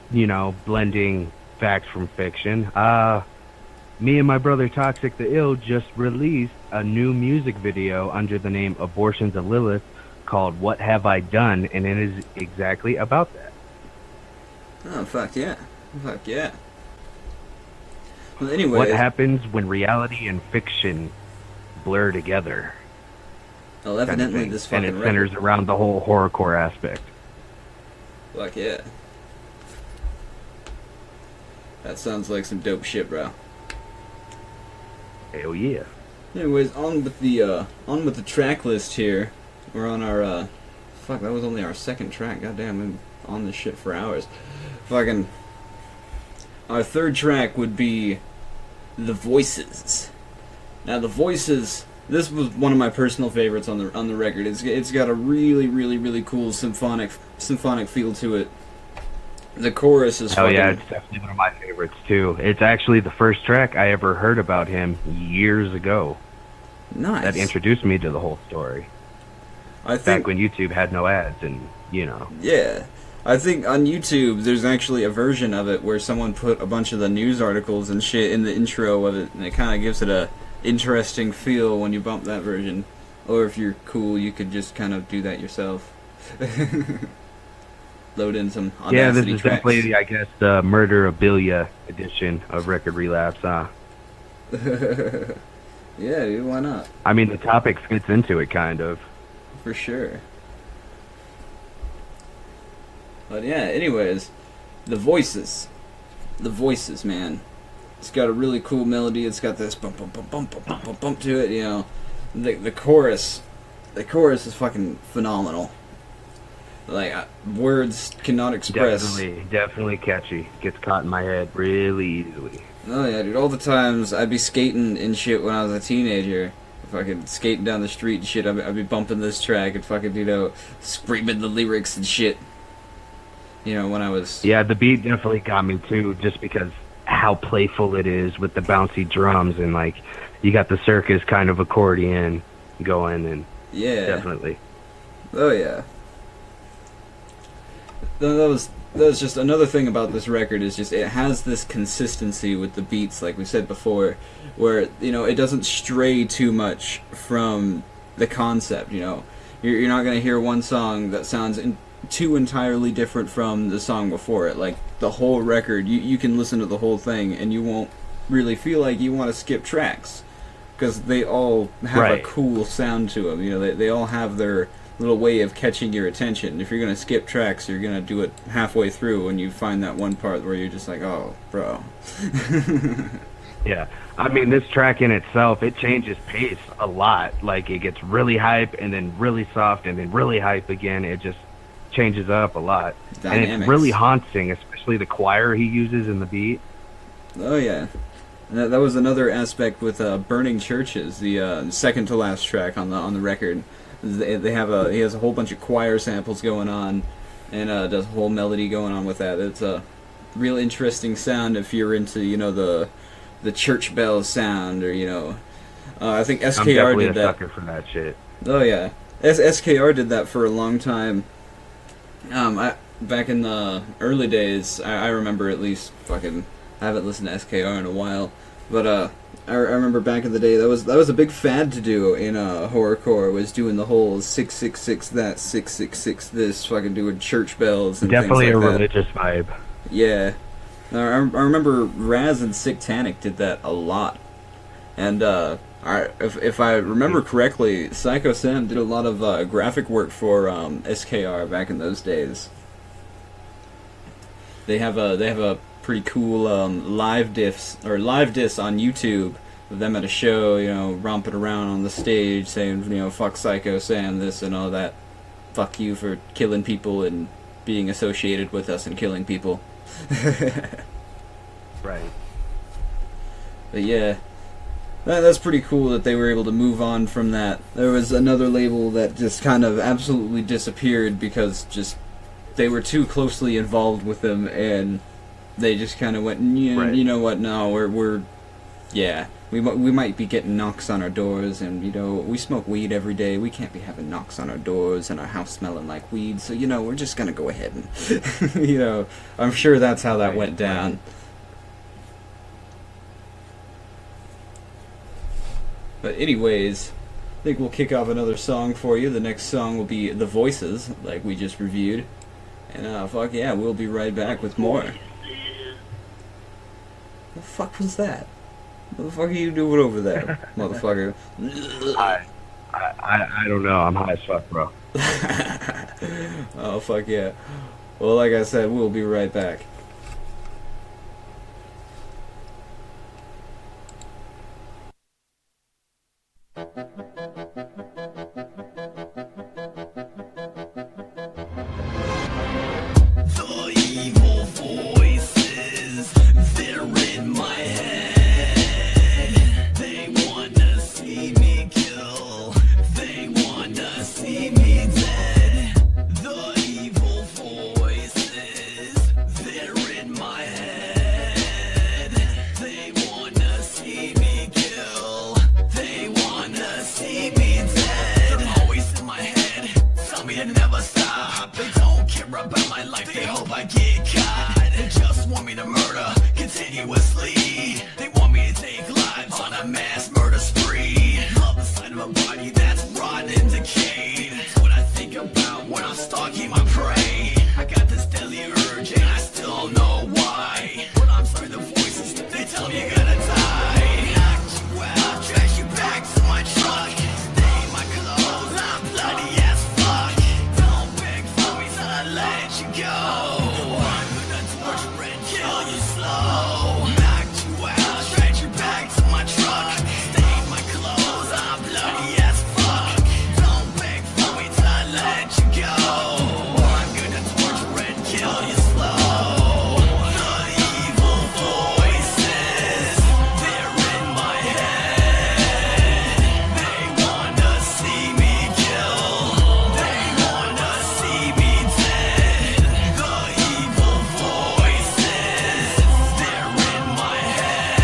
blending facts from fiction, me and my brother Toxic the Ill just released a new music video under the name Abortions of Lilith called What Have I Done? And it is exactly about that. Oh, fuck yeah. Fuck yeah. Well, anyway. What happens when reality and fiction blur together? Well, evidently this fucking and it centers around the whole horrorcore aspect. Fuck yeah. That sounds like some dope shit, bro. Hell yeah. Anyways, on with the track list here. We're on our fuck, that was only our second track. Goddamn, we've been on this shit for hours. Fucking our third track would be The Voices. Now, The Voices, this was one of my personal favorites on the record. It's got a really, really, really cool symphonic feel to it. The chorus is fucking... Oh yeah, it's definitely one of my favorites too. It's actually the first track I ever heard about him years ago. Nice. That introduced me to the whole story. Back when YouTube had no ads and, Yeah. I think on YouTube there's actually a version of it where someone put a bunch of the news articles and shit in the intro of it, and it kind of gives it a interesting feel when you bump that version. Or if you're cool, you could just kind of do that yourself. Load in some Audacity Yeah, this is tracks. definitely, I guess, the Murderabilia edition of Record Relapse, huh? Yeah, dude, why not? I mean, the topic fits into it, kind of. For sure. But yeah, anyways, The Voices. The Voices, man. It's got a really cool melody. It's got this bump, bump, bump, bump, bump, bump, bump to it, The chorus is fucking phenomenal. Like, words cannot express. Definitely catchy. Gets caught in my head really easily. Oh yeah, dude, all the times I'd be skating and shit when I was a teenager. Fucking skating down the street and shit, I'd be bumping this track and fucking, screaming the lyrics and shit. When I was... Yeah, the beat definitely got me too, just because how playful it is with the bouncy drums and, like, you got the circus kind of accordion going and... Yeah. Definitely. Oh yeah. That was just another thing about this record is just it has this consistency with the beats, like we said before, where it doesn't stray too much from the concept. You're not gonna hear one song that sounds too entirely different from the song before it. Like the whole record, you can listen to the whole thing and you won't really feel like you want to skip tracks because they all have a cool sound to them. They all have their little way of catching your attention. If you're gonna skip tracks, you're gonna do it halfway through when you find that one part where you're just like, oh, bro. Yeah, I mean, this track in itself, it changes pace a lot. Like, it gets really hype and then really soft and then really hype again. It just changes up a lot. And Dynamics. it's really haunting, especially the choir he uses in the beat. Oh yeah, that was another aspect with "Burning Churches," the second to last track on the record. They have he has a whole bunch of choir samples going on, and does a whole melody going on with that. It's a real interesting sound if you're into the church bell sound, or I think SKR I'm definitely did a that. sucker for that shit. Oh yeah, SKR did that for a long time. Back in the early days, I remember at least fucking. I haven't listened to SKR in a while, but I remember back in the day that was a big fad to do in horrorcore, was doing the whole 666 that 666 this, fucking doing church bells and Definitely things like a that. religious vibe. Yeah, I remember Raz and Sicktanic did that a lot, and if I remember correctly, Psycho Sam did a lot of graphic work for SKR back in those days. They have a pretty cool live diss on YouTube of them at a show, romping around on the stage saying, fuck Psycho Sam, this and all that, fuck you for killing people and being associated with us and killing people. Right. But yeah, that's pretty cool that they were able to move on from that. There was another label that just kind of absolutely disappeared because just they were too closely involved with them, and they just kind of went, Right. you know what, no, we might be getting knocks on our doors, and we smoke weed every day. We can't be having knocks on our doors and our house smelling like weed. So we're just gonna go ahead and I'm sure that's how that went down. But anyways, I think we'll kick off another song for you. The next song will be The Voices, like we just reviewed, and fuck yeah, we'll be right back with more. The fuck was that? What the fuck are you doing over there, motherfucker? I don't know. I'm high as fuck, bro. Oh, fuck yeah. Well, like I said, we'll be right back. The evil voices, they're in my head. They wanna see me kill. They wanna see me dead. The evil voices, they're in my head. They wanna see me kill. They wanna see me dead. They're always in my head. Tell me to never stop. They don't care about my life. They hope I get caught. They just want me to murder continuously. They want me to take lives on a mass murder spree. Love the sight of a body that's rotten and decayed. It's what I think about when I'm stalking my prey. I got this deadly urge and I still don't know why. But I'm sorry, the voices, they tell me you gotta die. Knock you out, drag you back to my truck. Stain my clothes, I'm bloody as fuck. Don't beg for me till I let you go. I'm gonna torture and kill you slow. Knock you out, drag you back to my truck. Stain my clothes, I'm bloody as fuck. Don't beg for me till I let you go. I'm gonna torture and kill you slow. The evil voices, they're in my head. They wanna see me kill. They wanna see me dead. The evil voices, they're in my head.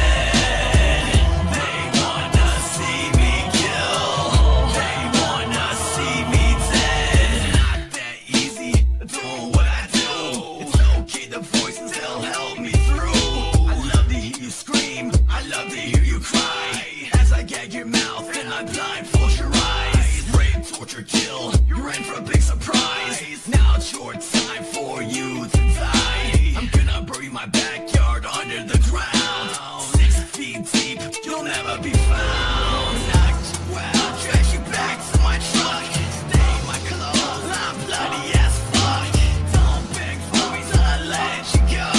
They wanna see me kill. They wanna see me dead. Not that easy, doing what I do. It's okay, the voices, they'll help me through. I love to hear you scream, I love to hear you cry. As I gag your mouth and I blindfold your eyes. Rape, torture, kill, you're in for a big surprise. Now it's your time for you to die. I'm gonna bury my backyard under the ground. 6 feet deep, you'll never be found. Knock you out, drag you back to my truck. Stain my clothes, I'm bloody as fuck. Don't beg for me till I let you go.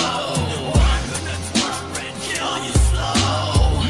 I'm gonna torture and kill you slow.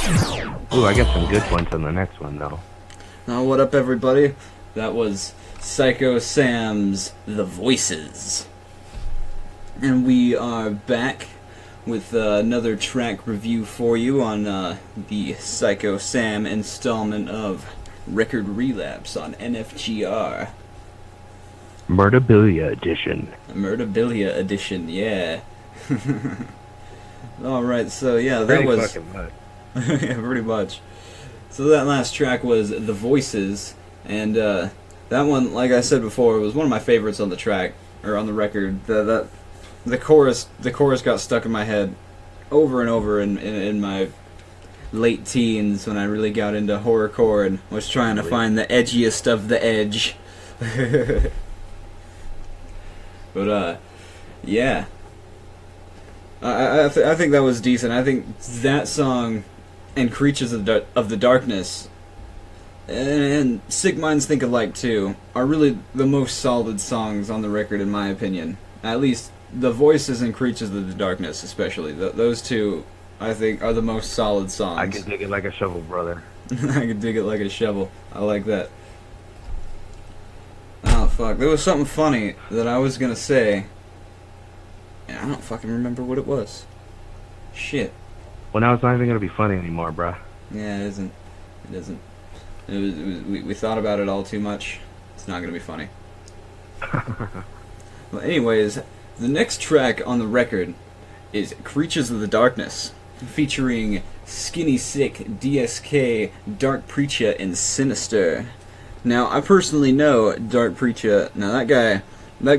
Ooh, I got some good ones on the next one, though. What up, everybody? That was Syko Sam's The Voices. And we are back with another track review for you on the Syko Sam installment of Record Relapse on NFGR. Murderabilia edition. Murderabilia edition, yeah. Alright, so yeah, that Pretty was... fucking much. Yeah, pretty much. So that last track was The Voices, and that one, like I said before, was one of my favorites on the track, or on the record. The chorus got stuck in my head over and over in my late teens when I really got into horrorcore and was trying to find the edgiest of the edge. But yeah, I think that was decent. I think that song and Creatures of the Darkness and Sick Minds Think Alike too are really the most solid songs on the record in my opinion. At least The Voices and Creatures of the Darkness especially. Those two I think are the most solid songs. I can dig it like a shovel, brother. I can dig it like a shovel. I like that. Oh fuck, there was something funny that I was gonna say and I don't fucking remember what it was. Shit. Well, now it's not even gonna be funny anymore, bruh. Yeah, it isn't. It isn't. We thought about it all too much. It's not gonna be funny. Well, anyways, the next track on the record is Creatures of the Darkness, featuring Skinny Sick, DSK, Dark Preacher, and Sinister. Now, I personally know Dark Preacher. Now, that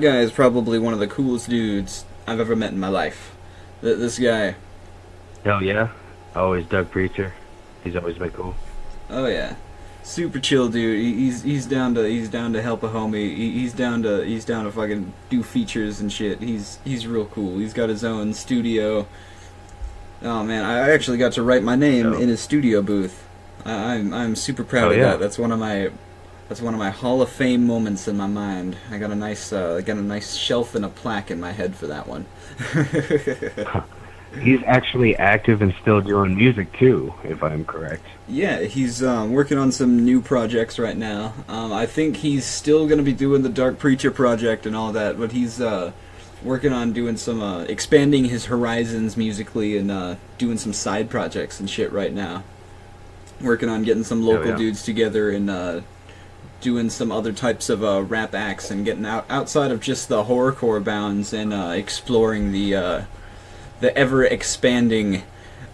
guy is probably one of the coolest dudes I've ever met in my life. This guy. Hell yeah. Always Doug Preacher. He's always been cool. Oh yeah. Super chill dude. He's down to help a homie. He's down to fucking do features and shit. He's real cool. He's got his own studio. Oh man, I actually got to write my name in his studio booth. I'm super proud of that. That's one of my Hall of Fame moments in my mind. I got a nice shelf and a plaque in my head for that one. He's actually active and still doing music too, if I'm correct. Yeah, he's working on some new projects right now. I think he's still going to be doing the Dark Preacher project and all that, but he's working on doing some expanding his horizons musically and doing some side projects and shit right now. Working on getting some local dudes together and doing some other types of rap acts and getting outside of just the horrorcore bounds and exploring the ever-expanding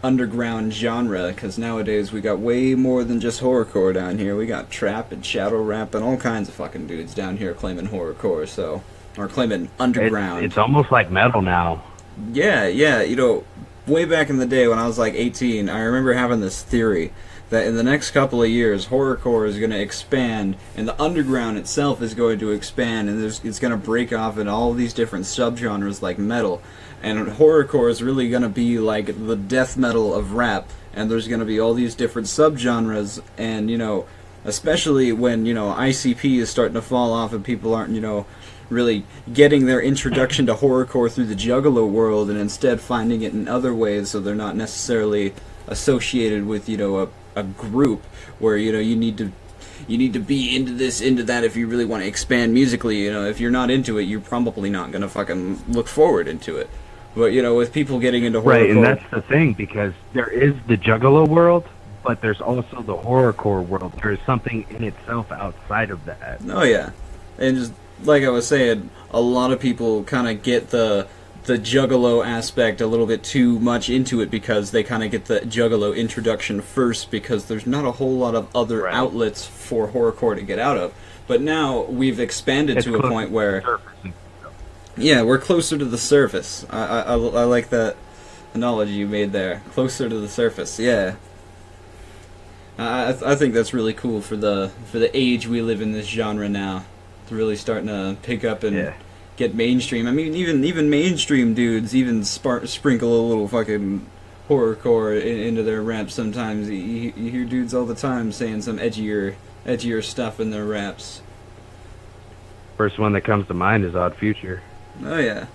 underground genre, because nowadays we got way more than just horrorcore down here. We got trap and shadow rap and all kinds of fucking dudes down here claiming horrorcore, or claiming underground. It's almost like metal now. Yeah, you know, way back in the day when I was like 18, I remember having this theory that in the next couple of years, horrorcore is going to expand, and the underground itself is going to expand, and it's going to break off in all these different subgenres like metal. And horrorcore is really going to be like the death metal of rap, and there's going to be all these different subgenres, and, you know, especially when, you know, ICP is starting to fall off and people aren't, you know, really getting their introduction to horrorcore through the Juggalo world, and instead finding it in other ways, so they're not necessarily associated with, you know, a group where, you know, you need to be into this, into that if you really want to expand musically. You know, if you're not into it, you're probably not going to fucking look forward into it. But, you know, with people getting into horrorcore... Right, and that's the thing, because there is the Juggalo world, but there's also the horrorcore world. There's something in itself outside of that. Oh, yeah. And just, like I was saying, a lot of people kind of get the Juggalo aspect a little bit too much into it because they kind of get the Juggalo introduction first, because there's not a whole lot of other outlets for horrorcore to get out of. But now we've expanded to a point where... Yeah, we're closer to the surface. I like that analogy you made there. Closer to the surface, yeah. I think that's really cool for the age we live in this genre now. It's really starting to pick up and get mainstream. I mean, even mainstream dudes even sprinkle a little fucking horrorcore into their raps sometimes. You hear dudes all the time saying some edgier stuff in their raps. First one that comes to mind is Odd Future. Oh yeah.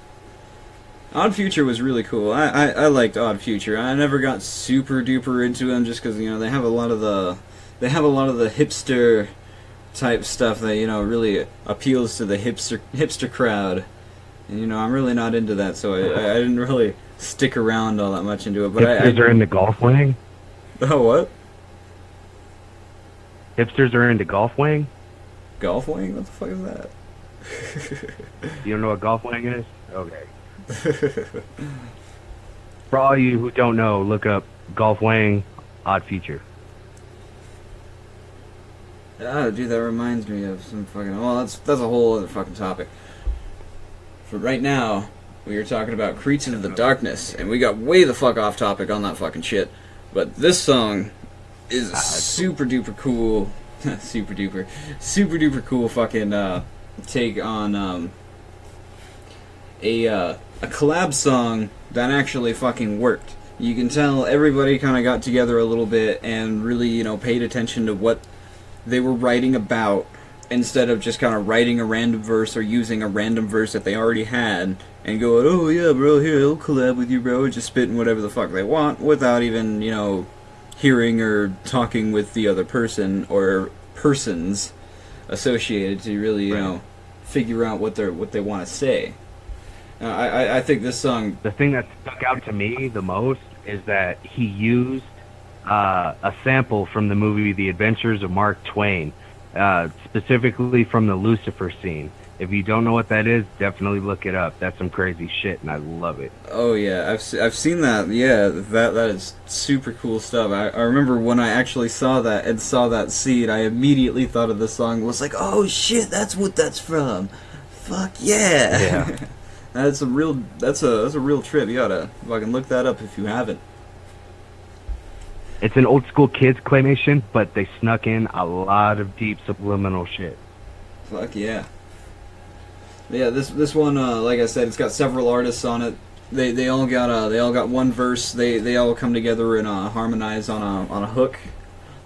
Odd Future was really cool. I liked Odd Future. I never got super duper into them just because they have a lot of the hipster type stuff that really appeals to the hipster crowd, and I'm really not into that, so I didn't really stick around all that much into it. But hipsters are into golf wing. Oh, what? Hipsters are into golf wing. Golf wing? What the fuck is that? You don't know what golf wing is? Okay. For all you who don't know, look up golf wing, Odd Future. Ah, dude, that reminds me of some fucking... Well, that's a whole other fucking topic. For right now, we are talking about Creatures of the Darkness, and we got way the fuck off topic on that fucking shit. But this song is super duper cool... super duper cool fucking take on a collab song that actually fucking worked. You can tell everybody kind of got together a little bit and really, paid attention to what they were writing about, instead of just kind of writing a random verse or using a random verse that they already had and going, oh yeah bro, here, I'll collab with you bro, just spitting whatever the fuck they want without even, hearing or talking with the other person or persons associated to really, figure out what they want to say. I think this song... The thing that stuck out to me the most is that he used a sample from the movie The Adventures of Mark Twain, specifically from the Lucifer scene. If you don't know what that is, definitely look it up. That's some crazy shit, and I love it. Oh yeah, I've seen that. Yeah, that is super cool stuff. I remember when I actually saw that and saw that scene, I immediately thought of the song. Was like, oh shit, that's what that's from. Fuck yeah. Yeah. That's a real trip. You gotta fucking look that up if you haven't. It's an old school kids claymation, but they snuck in a lot of deep subliminal shit. Fuck yeah. Yeah, this one, like I said, it's got several artists on it. They all got one verse. They all come together and harmonize on a hook.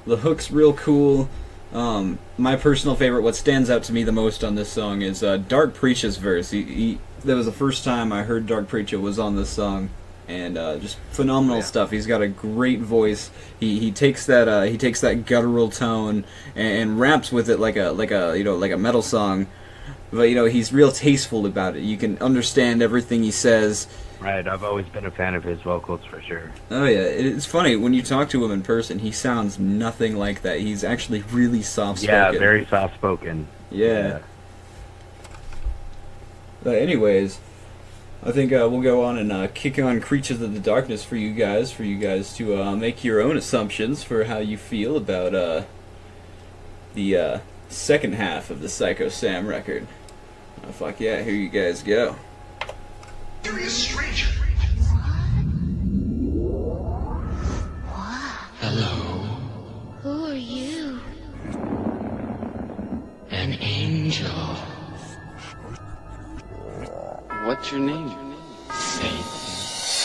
The hook's real cool. My personal favorite, what stands out to me the most on this song, is Dark Preacher's verse. That was the first time I heard Dark Preacher was on this song, and just phenomenal stuff. He's got a great voice. He takes that guttural tone and raps with it like a metal song. But he's real tasteful about it. You can understand everything he says. Right, I've always been a fan of his vocals for sure. Oh yeah, it's funny when you talk to him in person. He sounds nothing like that. He's actually really soft-spoken. Yeah, very soft-spoken. Yeah. But anyways, I think we'll go on and kick on Creatures of the Darkness for you guys to make your own assumptions for how you feel about the second half of the Syko Sam record. Oh, fuck yeah, here you guys go. Serious stranger. Hello. Who are you? An angel. What's your name? Satan.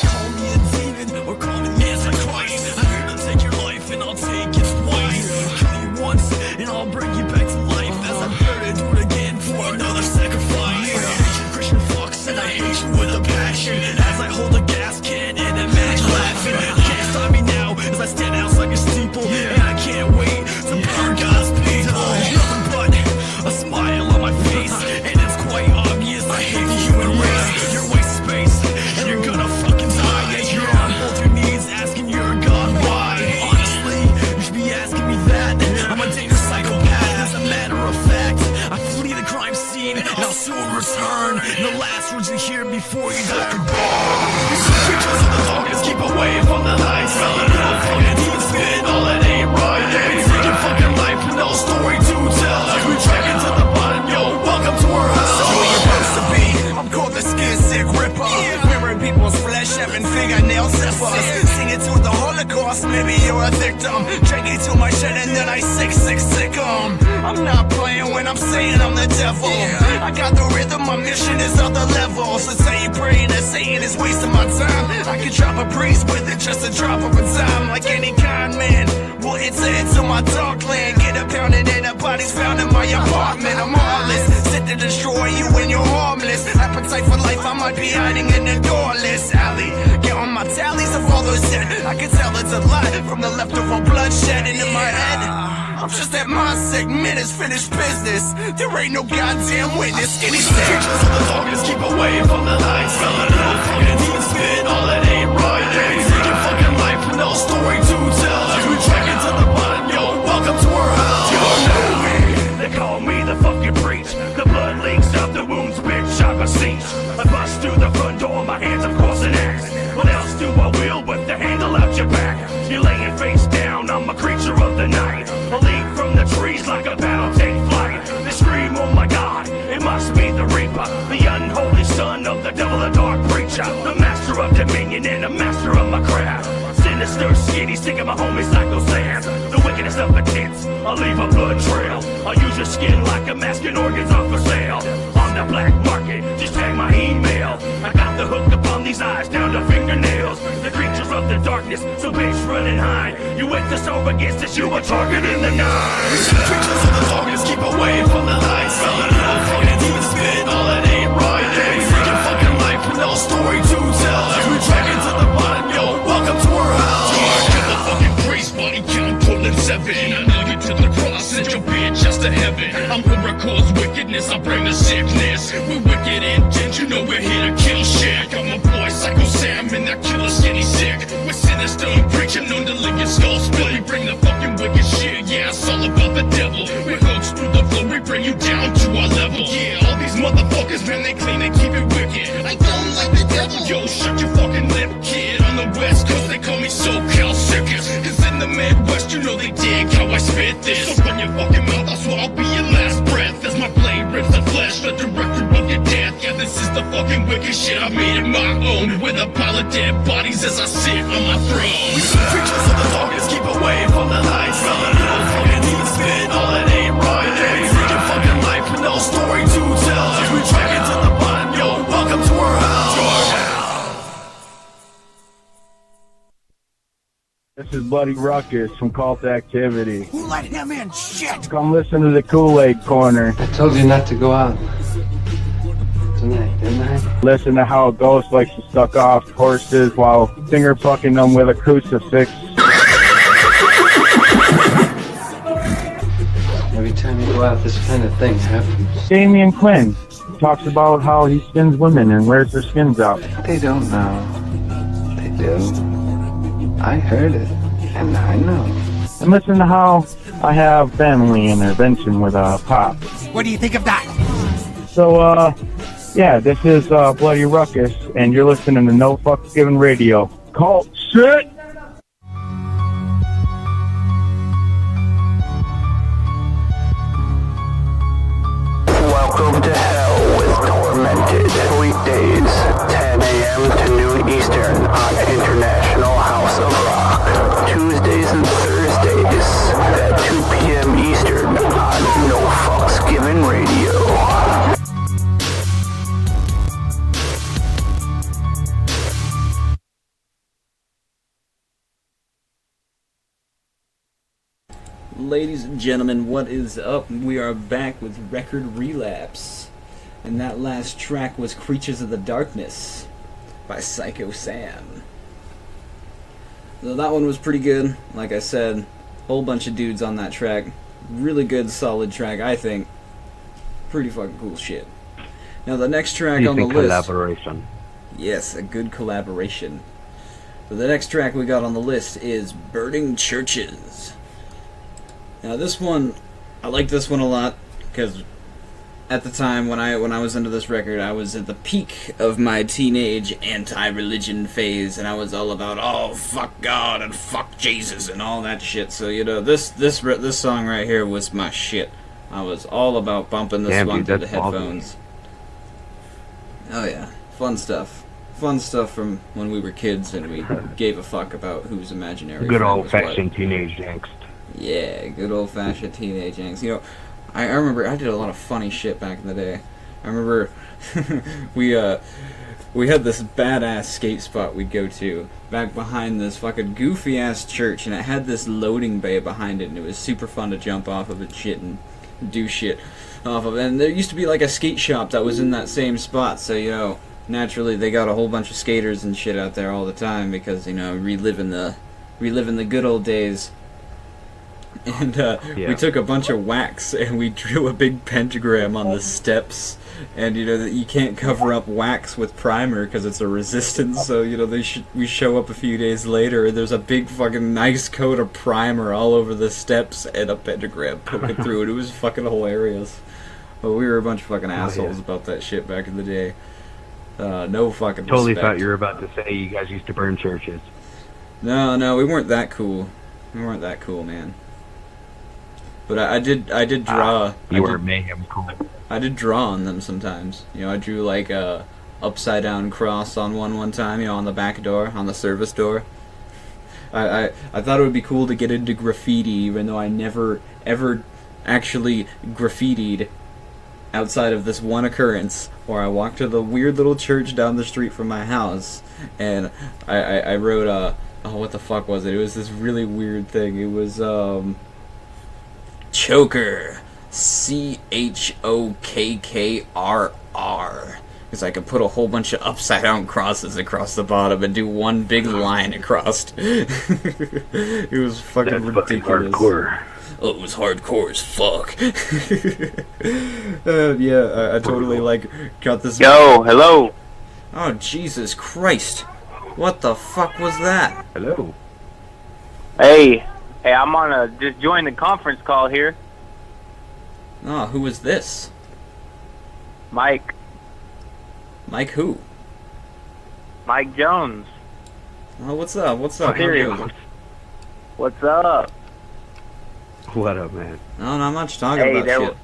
Call me a demon or call me Antichrist. I'm here to take your life and I'll take it twice. Kill you once and I'll bring you back to life. As I'm here to do it again for another sacrifice. I hate you Christian fucks and I hate you with a passion. As I hold a gas can and imagine laughing. You can't stop me now as I stand outside your steeple. And I can't wait to burn God's people. Nothing but a smile on my face. And it's quite obvious I hate the human race. You're wasting space and you're gonna fucking die. Yeah, you're on both your knees asking your God why. Honestly, you should be asking me that. I'm a dangerous psychopath. As a matter of fact, I flee the crime scene and I'll soon return. And the last words you hear before you die are born. Creatures of the darkness, keep away from the light. Smelling hell, fucking demons spitting all that ain't right. We taking fucking life with no story to tell. Like we dragging to the bottom, yo, welcome to our house. Who you supposed to be? I'm called the skin sick ripper. Wearing people's flesh, having fingernail zippers. Singing to the Holocaust, maybe you're a victim. Drinking to my shit and then I sick 'em. I'm not playing when I'm saying I'm the devil. I got the rhythm, my mission is other levels. Let's say you praying that Satan is wasting my time. I can drop a breeze with it, just a drop of a dime. Like any kind man, well, it's into my dark land. Get a that pounding and the bodies found in my apartment. I'm heartless, set to destroy you when you're harmless. Appetite for life, I might be hiding in the doorless alley. Get on my tallies of all those said. I can tell it's a lie from the leftover bloodshed into my head. I'm just at my segment, it's finished business. There ain't no goddamn witness. Any Creatures of the darkness, keep away from the light. Smelling out fucking demon spit, all that ain't right. We take your fucking life with no story to tell. As we track it to the bottom, yo, welcome to our house. You don't know me, they call me the fucking breach. The blood leaks out the wounds, bitch, I besiege. I bust through the front door, my hands of course an axe. What else do I will but the handle out your back? You're laying face down, I'm a creature of the night. I leap from the trees like a battle take flight. They scream, oh my god, it must be the Reaper, the unholy son of the devil, the dark preacher, the master of dominion and the master of my craft. Sinister, skinny, sticking my homies like those sands. The wickedest of intents, I'll leave a blood trail. I'll use your skin like a mask and organs are for sale. On the black market, just tag my email. I got the hook upon these eyes down to fingernails. The creatures of the darkness, so bitch run and hide. You went this over against us, you a target in the night. Creatures of the darkness, keep away from the light. Smelling out fucking demon spit, all that ain't right. We take your fucking life with no story to tell. As we track it to the bottom, yo, welcome to our house. Get the fucking grace, body count, pulling 7. I know you to the cross, send your bitch just to heaven. I'm gonna cause wickedness, I bring the sickness. We're wicked intent, you know we're here to kill shit. Got my boy Syko Sam and that killer skinny sick. We're sinister, preaching on the lick skull split. We bring the fucking wicked shit, yeah, it's all about the devil. We hooks through the floor, we bring you down to our level. Yeah, all these motherfuckers, man, they clean and keep it wicked. I don't like the devil. Yo, shut your fucking lip, kid. On the west coast, they call me SoCal Circus. Cause in the Midwest, you know they dig how I spit this. So run your fucking mouth, I swear I'll be your last breath. As my blade rips the flesh, the director of your death. Yeah, this is the fucking wicked shit I made it my own. With a pile of dead bodies as I sit on my throne. Creatures of the darkness, keep away from the light. Smelling out fucking demon spit, all that ain't right. We take your fucking life with no story to tell. As we track it to the bottom, yo, welcome to our house. This is Bloody Ruckus from Cult Activity. Who let him in? Shit! Come listen to the Kool-Aid Corner. I told you not to go out tonight, didn't I? Listen to how a ghost likes to suck off horses while finger fucking them with a crucifix. Every time you go out, this kind of thing happens. Damien Quinn talks about how he skins women and wears their skins out. They don't know. They do. I heard it, and I know. And listen to how I have family intervention with Pop. What do you think of that? So, yeah, this is Bloody Ruckus, and you're listening to No Fuck Given Radio. Cult shit! Welcome to hell with Tormented. Weekdays, 10 a.m. to noon Eastern on International House of Rock. Tuesdays and Thursdays at 2 p.m. Eastern on No Fucks Given Radio. Ladies and gentlemen, what is up? We are back with record Relapse. And that last track was Creatures of the Darkness by Syko Sam. So that one was pretty good. Like I said, whole bunch of dudes on that track. Really good, solid track, I think. Pretty fucking cool shit. Now the next track on the list... collaboration. Yes, a good collaboration. So the next track we got on the list is Burning Churches. Now this one, I like this one a lot, because at the time when I was into this record, I was at the peak of my teenage anti-religion phase, and I was all about, oh, fuck God and fuck Jesus and all that shit. So, you know, this song right here was my shit. I was all about bumping this one through the headphones. Oh yeah, fun stuff. Fun stuff from when we were kids and we gave a fuck about whose imaginary Good friend was what. old-fashioned teenage angst. Yeah, good old-fashioned teenage angst. You know, I remember I did a lot of funny shit back in the day. I remember we we had this badass skate spot we'd go to back behind this fucking goofy ass church, and it had this loading bay behind it, and it was super fun to jump off of it, shit, and do shit off of it. And there used to be like a skate shop that was in that same spot, so you know, naturally they got a whole bunch of skaters and shit out there all the time because, you know, reliving the good old days. And we took a bunch of wax and we drew a big pentagram on the steps. And you know that you can't cover up wax with primer because it's a resistance. So you know we show up a few days later and there's a big fucking nice coat of primer all over the steps and a pentagram poking through it. It was fucking hilarious. But we were a bunch of fucking assholes about that shit back in the day. No fucking Totally respect. thought you were about to say you guys used to burn churches. No, we weren't that cool. We weren't that cool, man. But I did draw. You were mayhem cool. I did draw on them sometimes. You know, I drew like a upside down cross on one time. You know, on the back door, on the service door. I thought it would be cool to get into graffiti, even though I never ever actually graffitied outside of this one occurrence where I walked to the weird little church down the street from my house, and I wrote oh, what the fuck was it? It was this really weird thing. It was Choker, CHOKKRR, because I could put a whole bunch of upside down crosses across the bottom and do one big line across. It was fucking ridiculous. Hardcore. Oh, it was hardcore as fuck. Yeah, I totally like got this. Yo, hello. Oh, Jesus Christ! What the fuck was that? Hello. Hey, I'm on just join the conference call here. Oh, who is this? Mike. Mike who? Mike Jones. Oh, what's up? What's up? What's up? What up, man? No, not much talking about shit.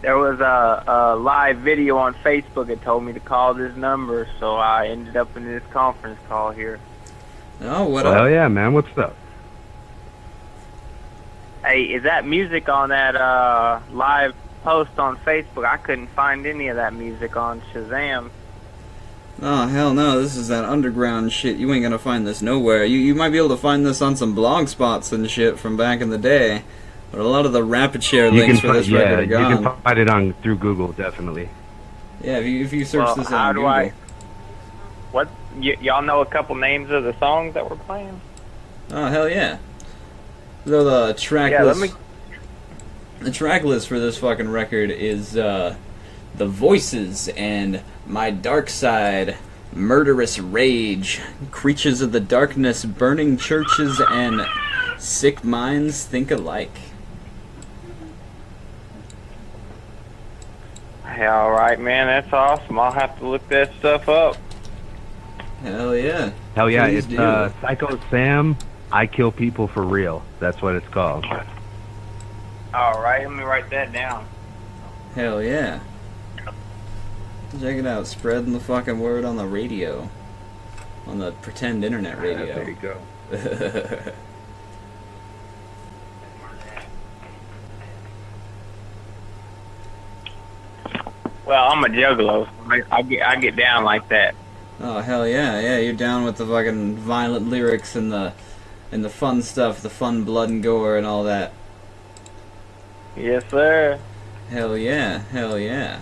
There was a live video on Facebook that told me to call this number, so I ended up in this conference call here. Oh, what up? Hell yeah, man. What's up? Hey, is that music on that live post on Facebook? I couldn't find any of that music on Shazam. Oh, hell no, this is that underground shit. You ain't gonna find this nowhere. You might be able to find this on some blog spots and shit from back in the day. But a lot of the rapid share links for this record are gone. You can find it on through Google, definitely. Yeah, if you search this how on do Google. What? Y'all know a couple names of the songs that we're playing? Oh, hell yeah. So the track list... The track list for this fucking record is, The Voices and My Dark Side, Murderous Rage, Creatures of the Darkness, Burning Churches, and Sick Minds Think Alike. Hey, alright, man, that's awesome. I'll have to look that stuff up. Hell yeah. Hell yeah, Please it's do. Syko Sam, I Kill People for Real. That's what it's called. Alright, let me write that down. Hell yeah. Check it out, spreading the fucking word on the radio. On the pretend internet radio. There you go. Well, I'm a juggalo. I get down like that. Oh hell yeah, yeah, you're down with the fucking violent lyrics and the fun stuff, the fun blood and gore and all that. Yes, sir. Hell yeah, hell yeah.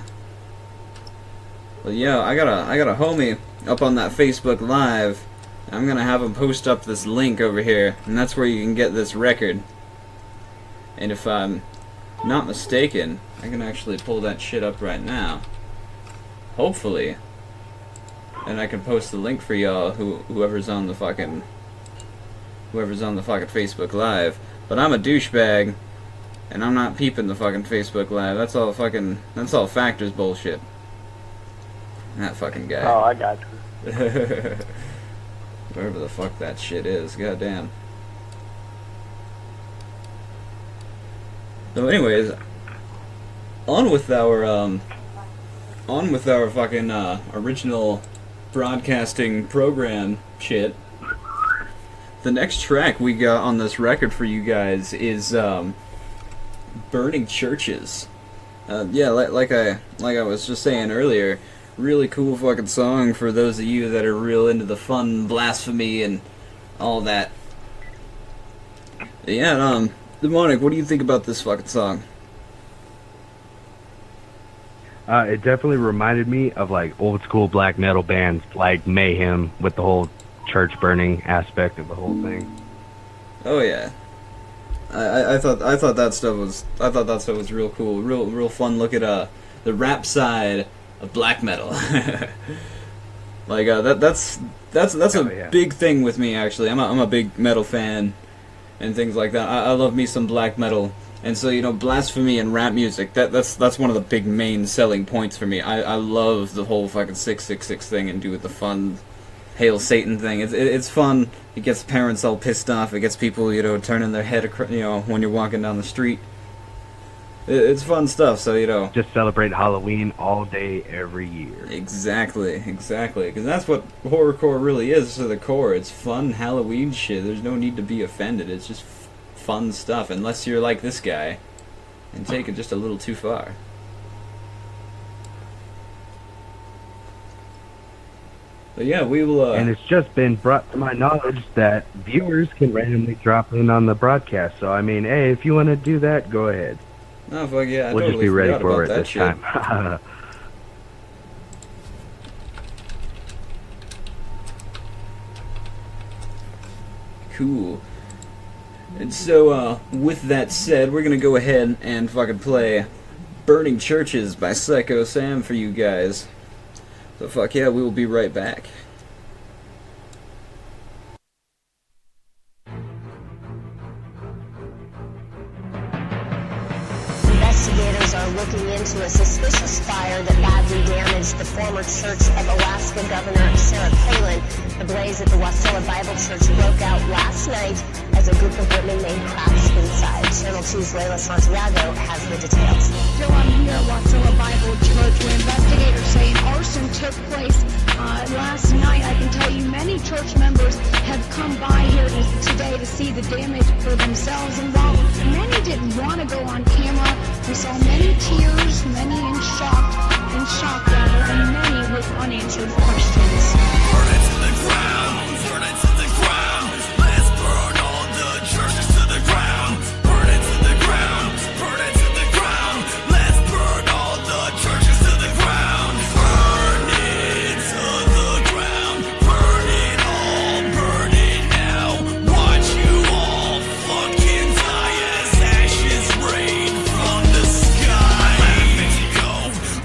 Well, yo, I got a homie up on that Facebook Live. I'm gonna have him post up this link over here, and that's where you can get this record. And if I'm not mistaken, I can actually pull that shit up right now. Hopefully. And I can post the link for y'all, whoever's on the fucking Facebook Live. But I'm a douchebag, and I'm not peeping the fucking Facebook Live. That's all Factors bullshit. That fucking guy. Oh, I got you. Wherever the fuck that shit is, goddamn. So anyways, on with our fucking original broadcasting program shit. The next track we got on this record for you guys is Burning Churches. Yeah, like I was just saying earlier, really cool fucking song for those of you that are real into the fun blasphemy and all that. Yeah, Demonik, what do you think about this fucking song? It definitely reminded me of like old school black metal bands like Mayhem with the whole church burning aspect of the whole thing. Oh yeah, I thought that stuff was real cool, real fun. Look at the rap side of black metal. Like that's a big thing with me actually. I'm a big metal fan and things like that. I love me some black metal. And so, you know, blasphemy and rap music, that's one of the big main selling points for me. I love the whole fucking 666 thing and do with the fun Hail Satan thing. It's fun. It gets parents all pissed off. It gets people, you know, turning their head, you know, when you're walking down the street. It's fun stuff, so, you know. Just celebrate Halloween all day, every year. Exactly. Because that's what horrorcore really is to the core. It's fun Halloween shit. There's no need to be offended. It's just fun stuff, unless you're like this guy and take it just a little too far. But yeah, we will. And it's just been brought to my knowledge that viewers can randomly drop in on the broadcast. So I mean, hey, if you want to do that, go ahead. Oh fuck yeah! We'll just be ready for it this shit. time. Cool. And so, with that said, we're gonna go ahead and fucking play Burning Churches by Syko Sam for you guys. So fuck yeah, we will be right back. Investigators are looking into a suspicious fire that badly damaged the former church of Alaska Governor Sarah Palin. The blaze at the Wasilla Bible Church broke out last night as a group of women made crafts inside. Channel 2's Layla Santiago has the details. Still, I'm here at Wasilla Bible Church where investigators say an arson took place last night. I can tell you many church members have come by here today to see the damage for themselves. And while many didn't want to go on camera, we saw many tears, many in shock rather, and many with unanswered questions. Burn it to the ground, burn it to the ground. Let's burn all the churches to the ground. Burn it to the ground, burn it to the ground. Let's burn all the churches to the ground. Burn it to the ground, burn it all, burn it now. Watch you all fucking die as ashes rain from the sky. Go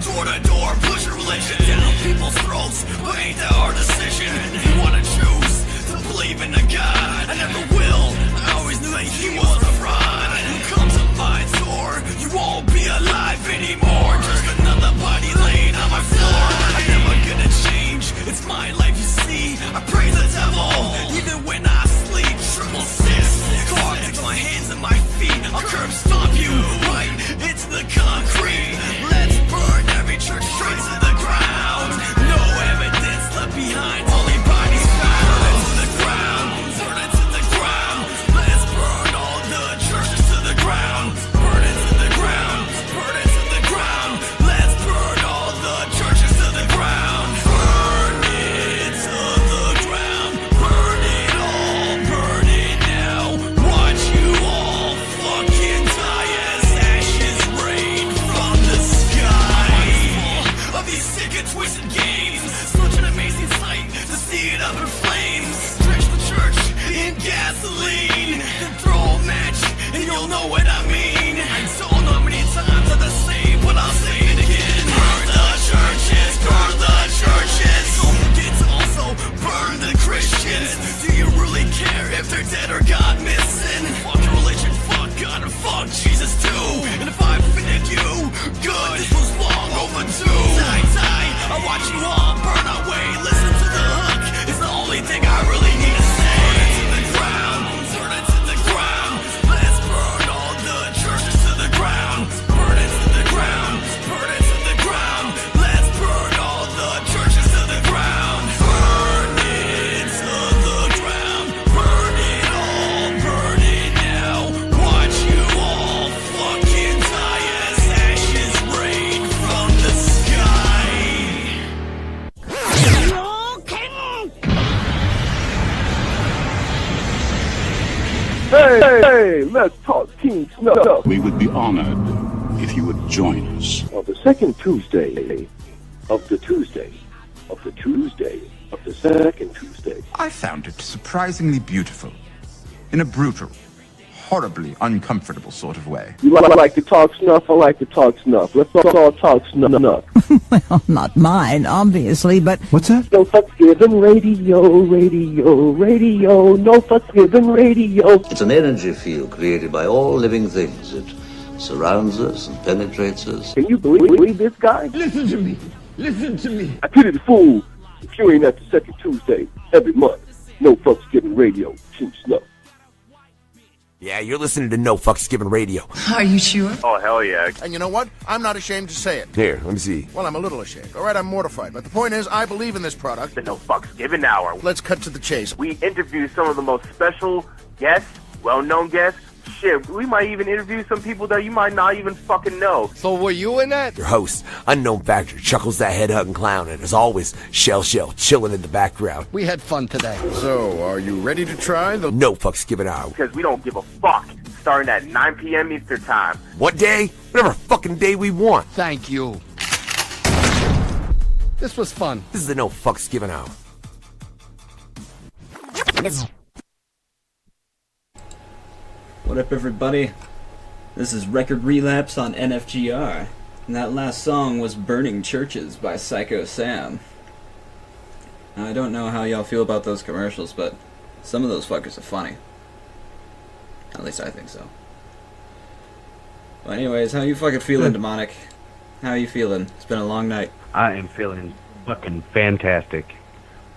door to door, push your religion down people's throats. But ain't that our decision? You wanna choose to believe in a God? I never will. I always knew that he was a fraud. You come to my door, you won't be alive anymore. Just another body laying on my floor. I'm never gonna change. It's my life, you see. I praise the devil even when I sleep. Triple six, carved my hands and my feet. I'll curb stomp you right into the concrete. Let's burn every church straight to the ground. No evidence left behind, only bodies found. Burn it to the ground, burn it to the ground. Let's burn all the churches to the ground. Burn it to the ground, burn it to the ground. Let's burn all the churches to the ground. Burn it to the ground, burn it all, burn it now. Watch you all fucking die as ashes rain from the sky. Of these sick and twisted games, such an amazing sight to see it up in flames. Drench the church in gasoline, then throw a match and you'll know what I mean. I don't know how many times I've say, but I'll say it again. Burn the churches, burn the churches. Don't forget to also burn the Christians. Do you really care if they're dead or gone missing? Fuck your religion, fuck God, and fuck Jesus too. And if I offended you, good, this was long overdue. Die, I watch you all burn away. Listen to the hook, it's the only thing I really need to say. Burn it to the ground, turn it to the ground. Let's burn all the churches to the ground. Burn it to the ground, burn it to the ground. Let's burn all the churches to the ground. Burn it to the ground, burn it all, burn Hey, let's talk Team Snuff. We would be honored if you would join us. On the second Tuesday of the Tuesday of the Tuesday of the second Tuesday. I found it surprisingly beautiful. In a brutal, horribly uncomfortable sort of way. You like to talk snuff? I like to talk snuff. Let's all talk snuff. Well, not mine, obviously, but... What's that? No fucks given radio. No fucks given radio. It's an energy field created by all living things. It surrounds us and penetrates us. Can you believe this guy? Listen to me. Listen to me. I pity the fool if you ain't at the second Tuesday every month. No fucks given radio. Team Snuff. Yeah, you're listening to No Fucks Given Radio. Are you sure? Oh, hell yeah. And you know what? I'm not ashamed to say it. Here, let me see. Well, I'm a little ashamed. All right, I'm mortified. But the point is, I believe in this product. The No Fucks Given Hour. Let's cut to the chase. We interview some of the most special guests, well-known guests. Shit, we might even interview some people that you might not even fucking know. So were you in that? Your host, Unknown Factor, chuckles that head-hugging clown, and as always, Shell chilling in the background. We had fun today. So, are you ready to try the No Fucks Given Hour? Because we don't give a fuck. Starting at 9 p.m. Eastern Time. What day? Whatever fucking day we want. Thank you. This was fun. This is the No Fucks Given Hour. What up, everybody? This is Record Relapse on NFGR, and that last song was Burning Churches by Syko Sam. Now, I don't know how y'all feel about those commercials, but some of those fuckers are funny. At least I think so. Well, anyways, how you fucking feeling, Demonik? How you feeling? It's been a long night. I am feeling fucking fantastic.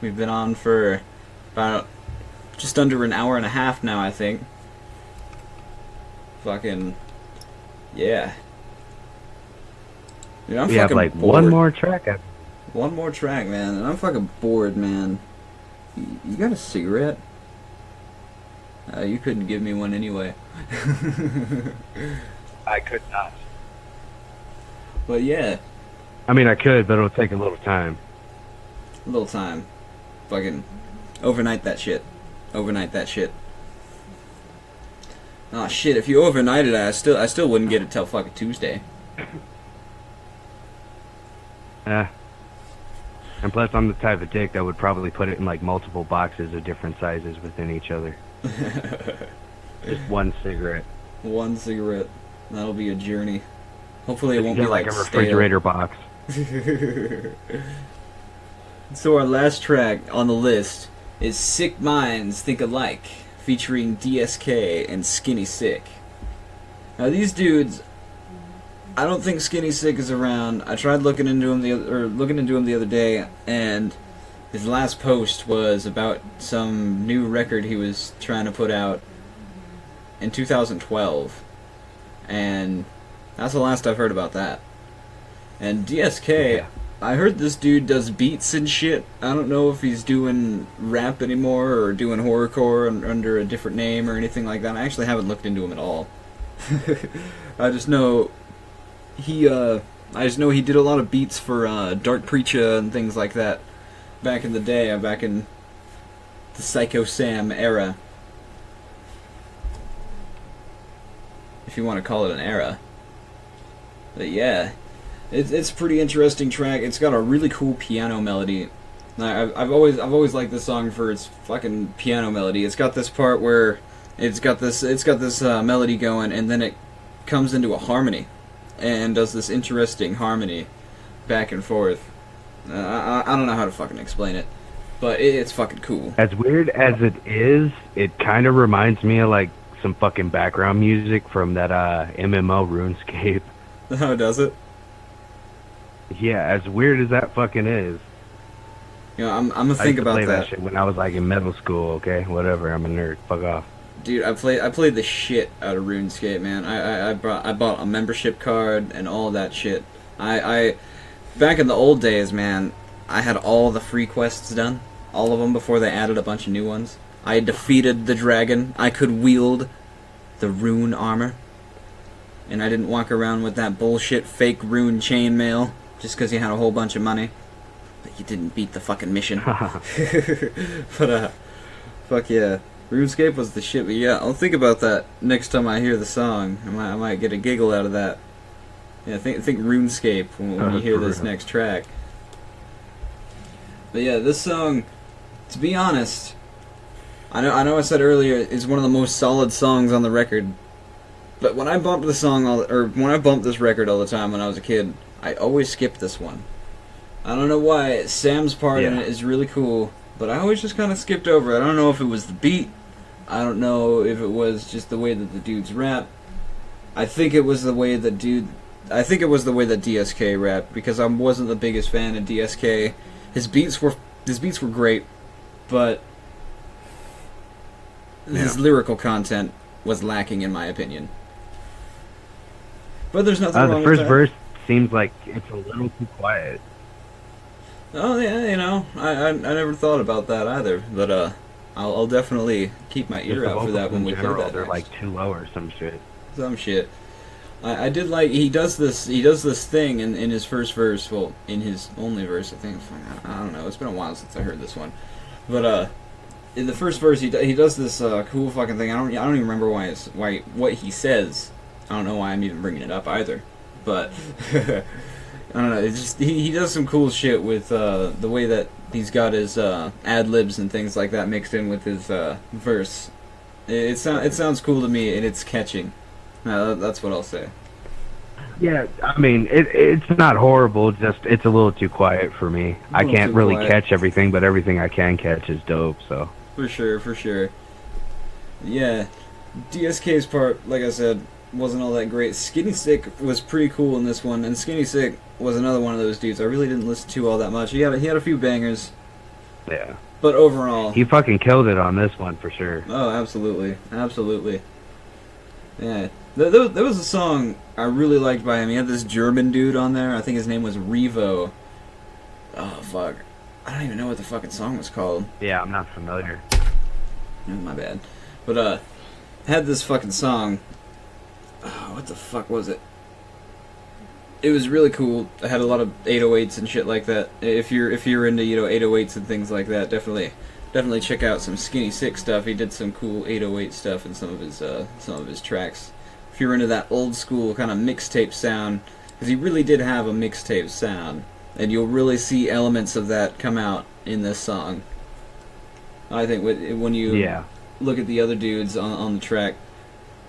We've been on for about just under an hour and a half now, I think. Fucking, yeah. Dude, I'm we have fucking like bored. one more track. One more track, man, and I'm fucking bored, man. You got a cigarette? You couldn't give me one anyway. I could not. But yeah. I mean, I could, but it'll take a little time. A little time. Fucking overnight that shit. Overnight that shit. Oh shit, if you overnighted it, I still wouldn't get it till fucking Tuesday. Yeah. And plus, I'm the type of dick that would probably put it in like multiple boxes of different sizes within each other. Just one cigarette. One cigarette. That'll be a journey. Hopefully it won't be like a refrigerator box. So our last track on the list is Sick Minds Think Alike, featuring DSK and Skinny Sick. Now these dudes, I don't think Skinny Sick is around. I tried looking into him the other day, and his last post was about some new record he was trying to put out in 2012, and that's the last I've heard about that. And DSK, I heard this dude does beats and shit. I don't know if he's doing rap anymore or doing horrorcore under a different name or anything like that. I actually haven't looked into him at all. I just know he did a lot of beats for Dark Preacher and things like that back in the day, back in the Syko Sam era. If you want to call it an era. But yeah, it's a pretty interesting track. It's got a really cool piano melody. I've always liked this song for its fucking piano melody. It's got this part where it's got this melody going, and then it comes into a harmony and does this interesting harmony back and forth. I don't know how to fucking explain it, but it's fucking cool. As weird as it is, it kind of reminds me of like some fucking background music from that MMO RuneScape. How does it? Yeah, as weird as that fucking is. You know, I'm gonna think about play that shit when I was like in middle school. Okay, whatever. I'm a nerd. Fuck off. Dude, I played the shit out of RuneScape, man. I bought a membership card and all that shit. I back in the old days, man, I had all the free quests done, all of them before they added a bunch of new ones. I defeated the dragon. I could wield the rune armor, and I didn't walk around with that bullshit fake rune chainmail just because you had a whole bunch of money. But you didn't beat the fucking mission. But fuck yeah. RuneScape was the shit, but yeah, I'll think about that next time I hear the song. I might get a giggle out of that. Yeah, think RuneScape when you hear this next track. But yeah, this song, to be honest, I know I said earlier, is one of the most solid songs on the record. But when I bumped when I bumped this record all the time when I was a kid, I always skipped this one. I don't know why. Sam's part in it is really cool, but I always just kind of skipped over it. I don't know if it was the beat. I don't know if it was just the way that the dudes rap. I think it was the way that DSK rapped, because I wasn't the biggest fan of DSK. His beats were great, but his lyrical content was lacking, in my opinion. But there's nothing wrong with that. The first verse seems like it's a little too quiet. Oh yeah, you know, I never thought about that either, but I'll definitely keep my ear out for that when we play that. They're like too low or some shit. I did like he does this thing in his first verse, well, in his only verse, I think. I don't know, it's been a while since I heard this one, but in the first verse he does this cool fucking thing. I don't even remember what he says. I don't know why I'm even bringing it up either, but I don't know. It's just he does some cool shit with the way that he's got his ad libs and things like that mixed in with his verse. It sounds cool to me, and it's catching. That's what I'll say. Yeah, I mean, it's not horrible. Just it's a little too quiet for me. I can't really catch everything, but everything I can catch is dope. So for sure. Yeah, DSK's part, like I said, wasn't all that great. Skinny Sick was pretty cool in this one, and Skinny Sick was another one of those dudes I really didn't listen to all that much. He had a few bangers. Yeah. But overall, he fucking killed it on this one for sure. Oh, absolutely. Yeah. There was a song I really liked by him. He had this German dude on there. I think his name was Revo. Oh, fuck. I don't even know what the fucking song was called. Yeah, I'm not familiar. My bad. But, had this fucking song. Oh, what the fuck was it? It was really cool. It had a lot of 808s and shit like that. If you're into 808s and things like that, definitely check out some Skinny Sick stuff. He did some cool 808 stuff in some of his tracks. If you're into that old school kind of mixtape sound, because he really did have a mixtape sound, and you'll really see elements of that come out in this song. I think when you look at the other dudes on the track,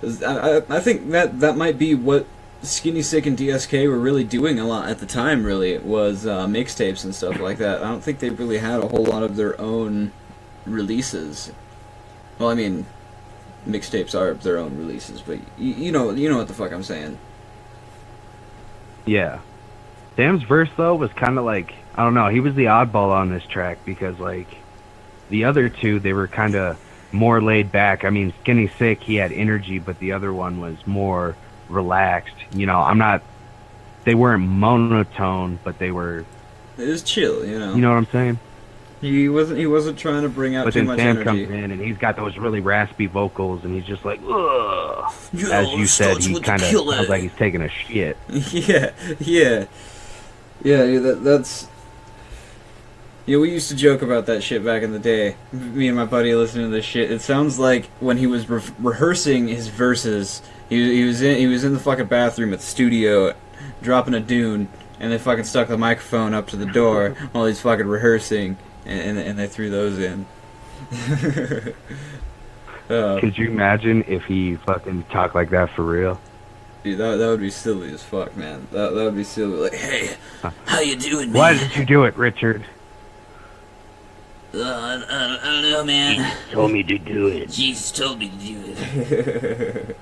I think that might be what Skinny Sick and DSK were really doing a lot at the time. Really, was mixtapes and stuff like that. I don't think they really had a whole lot of their own releases. Well, I mean, mixtapes are their own releases, but you know what the fuck I'm saying. Yeah. Sam's verse though was kind of like, I don't know, he was the oddball on this track because like the other two, they were kind of more laid back. I mean, Skinny Sick, he had energy, but the other one was more relaxed. You know, they weren't monotone, but they were. It was chill, you know. You know what I'm saying? He wasn't trying to bring out too much energy. But then Sam comes in and he's got those really raspy vocals, and he's just like, ugh. As you said, he kind of sounds like he's taking a shit. Yeah. That's. Yeah, we used to joke about that shit back in the day. Me and my buddy listening to this shit. It sounds like when he was rehearsing his verses, he was in the fucking bathroom at the studio, dropping a dune, and they fucking stuck the microphone up to the door while he's fucking rehearsing, and they threw those in. Could you imagine if he fucking talked like that for real? Dude, that would be silly as fuck, man. That would be silly. Like, hey, how you doing, man? Why did you do it, Richard? I don't know, man. Jesus told me to do it. Jesus told me to do it.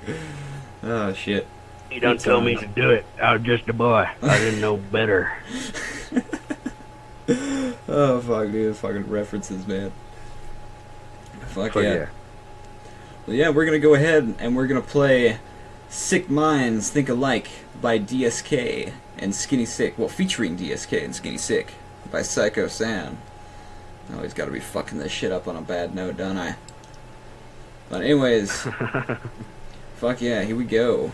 Oh, shit. He done told me to do it. I was just a boy. I didn't know better. Oh, fuck, dude. Fucking references, man. Fuck yeah. Well, yeah, we're going to go ahead and we're going to play Sick Minds Think Alike by DSK and Skinny Sick. Well, featuring DSK and Skinny Sick by Syko Sam. I always gotta be fucking this shit up on a bad note, don't I? But anyways, fuck yeah, here we go.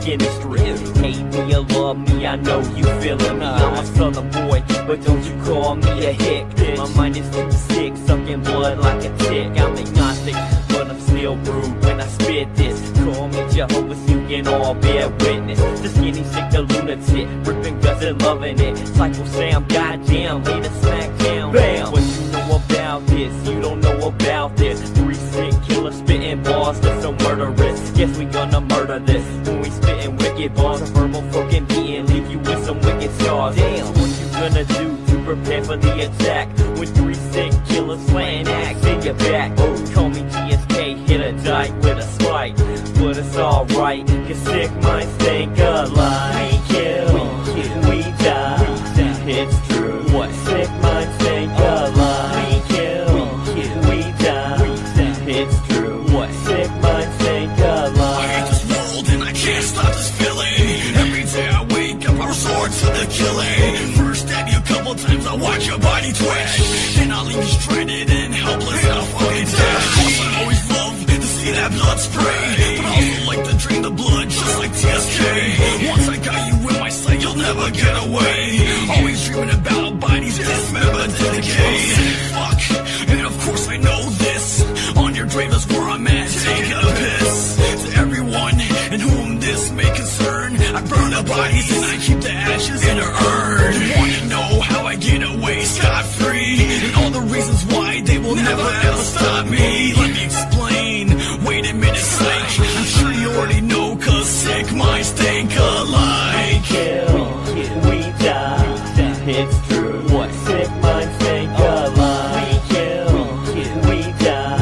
Skinny Street. Hate me or love me, I know you feeling me. I'm a southern boy, but don't you call me a hick, bitch. My mind is too sick, sucking blood like a tick. I'm agnostic, but I'm still rude when I spit this. Call me Jehovah's, you can all bear witness. The skinny sick, the lunatic, ripping guts and loving it. Psycho Sam, goddamn, lead a smack down. Bam! What you know about this? You don't know about this. 3 sick killers spitting bars that's so murderous. Guess we gonna murder this when we spitting wicked bars. A verbal fucking being, leave you with some wicked scars. Damn, what you gonna do to prepare for the attack? When 3 sick killers slaying axe in your back. Oh, call me GSK, hit a dike with a spike. But it's alright, cause sick minds think alike. We kill, we die. It's true. What sick minds think alike. We kill, we die. It's true. What sick minds think alike. I hate this world and I can't stop this feeling. Every day I wake up, I resort to the killing. First stab you a couple times, I watch your body twitch. Then I leave you stranded and helpless and I'll fucking dash. I always love to see that blood spray, but I also like to drain the blood just like TSK. Once I got you in my sight, you'll never get away. Always dreaming about bodies dismembered to decay. Fuck, and of course I know this. On your grave is where I'm at, take a piss. To everyone in whom this may concern, I burn the bodies and I keep the ashes in a urn. You wanna know how I get away scot-free, and all the reasons why they will never ever stop me. Let me explain, wait a minute, psych. I'm sure you already know, cause sick minds think alike. We kill, we die. It's true. What sick minds think alike. We kill, we die.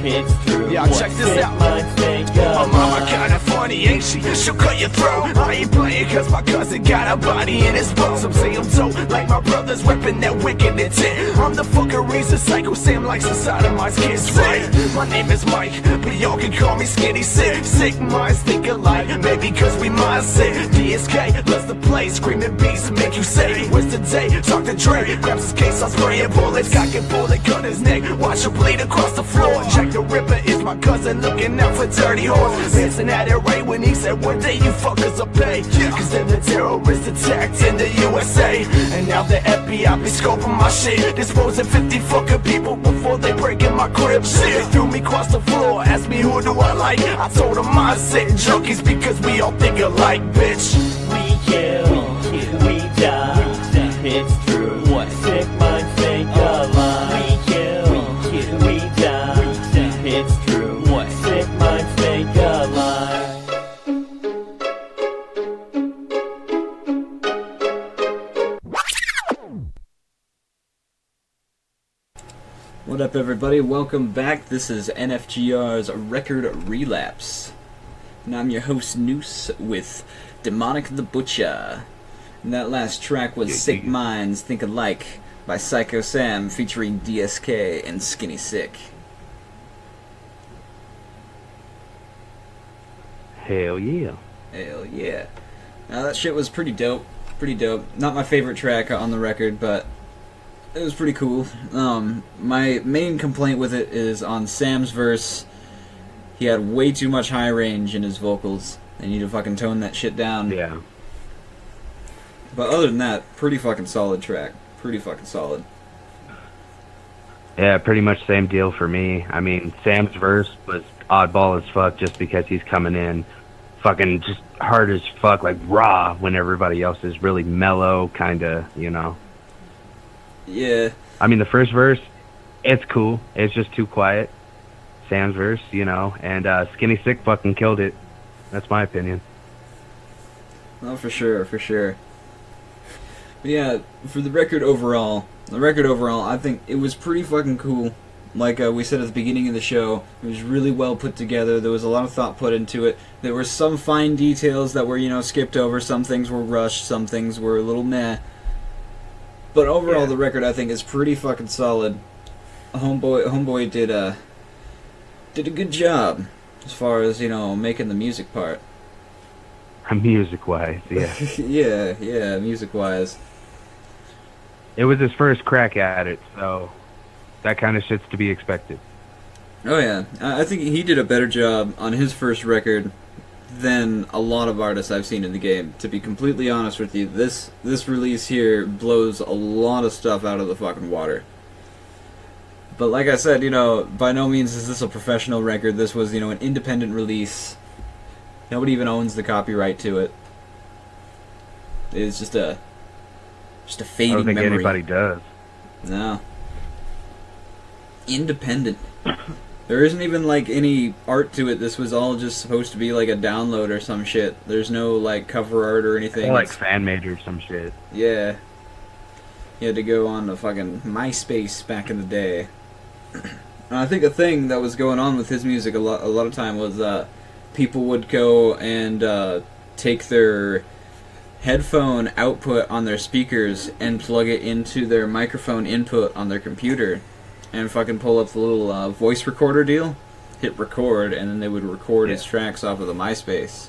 It's true. Y'all check this out. My mama kinda funny, ain't she? She'll cut your throat. I ain't playing cause my cousin got a body in his boat. Some say I'm dope, like my brothers reppin' that wicked intent. I'm the fuckery, the Psycho Sam likes the side of my kids, right? My name is Mike, but y'all can call me Skinny Sick. Sick minds think alike, maybe cause we mindset. DSK loves to play, screaming beats make you say, where's the day? Talk to Dre, grabs his case, I'm spraying bullets. Cock and bullet, gun his neck, watch him bleed across the floor. Jack the Ripper is my cousin, looking out for dirty horse. Manson had it right when he said one day you fuckers will pay. Cause then the terrorists attacked in the USA, and now the FBI be scoping my shit, disposing 50 fucking people before they break in my crib. They threw me across the floor, asked me who do I like. I told them mindset junkies because we all think alike, bitch. We kill, we die. It's true. What sick minds think alike. We kill, we die. It's true. What sick minds think alike. What up, everybody? Welcome back. This is NFGR's record Relapse. And I'm your host, Noose, with Demonik the Butcha. And that last track was Sick Minds Think Alike by Syko Sam featuring DSK and Skinny Sick. Hell yeah. Hell yeah. Now that shit was pretty dope. Pretty dope. Not my favorite track on the record, but it was pretty cool. My main complaint with it is on Sam's verse. He had way too much high range in his vocals. They need to fucking tone that shit down. Yeah. But other than that, pretty fucking solid track. Pretty fucking solid. Yeah, pretty much same deal for me. I mean, Sam's verse was oddball as fuck just because he's coming in fucking just hard as fuck, like raw, when everybody else is really mellow, kinda, you know. Yeah. I mean, the first verse, it's cool. It's just too quiet. Sam's verse, you know, and Skinny Sick fucking killed it. That's my opinion. Oh, for sure, for sure. But yeah, for the record overall, I think it was pretty fucking cool. Like we said at the beginning of the show, it was really well put together. There was a lot of thought put into it. There were some fine details that were, you know, skipped over. Some things were rushed. Some things were a little meh. But overall, the record, I think, is pretty fucking solid. Homeboy did a good job as far as, you know, making the music part. Music-wise, yeah. yeah, music-wise. It was his first crack at it, so that kind of shit's to be expected. Oh yeah, I think he did a better job on his first record than a lot of artists I've seen in the game. To be completely honest with you, this release here blows a lot of stuff out of the fucking water. But like I said, by no means is this a professional record. This was, an independent release. Nobody even owns the copyright to it. It's just a fading I don't think memory. anybody does. No. Independent. There isn't even, any art to it. This was all just supposed to be, a download or some shit. There's no, cover art or anything. Or, fan-made or some shit. Yeah. You had to go on the fucking MySpace back in the day. And I think a thing that was going on with his music a lot of time was people would go and take their headphone output on their speakers and plug it into their microphone input on their computer and fucking pull up the little voice recorder deal, hit record, and then they would record his tracks off of the MySpace.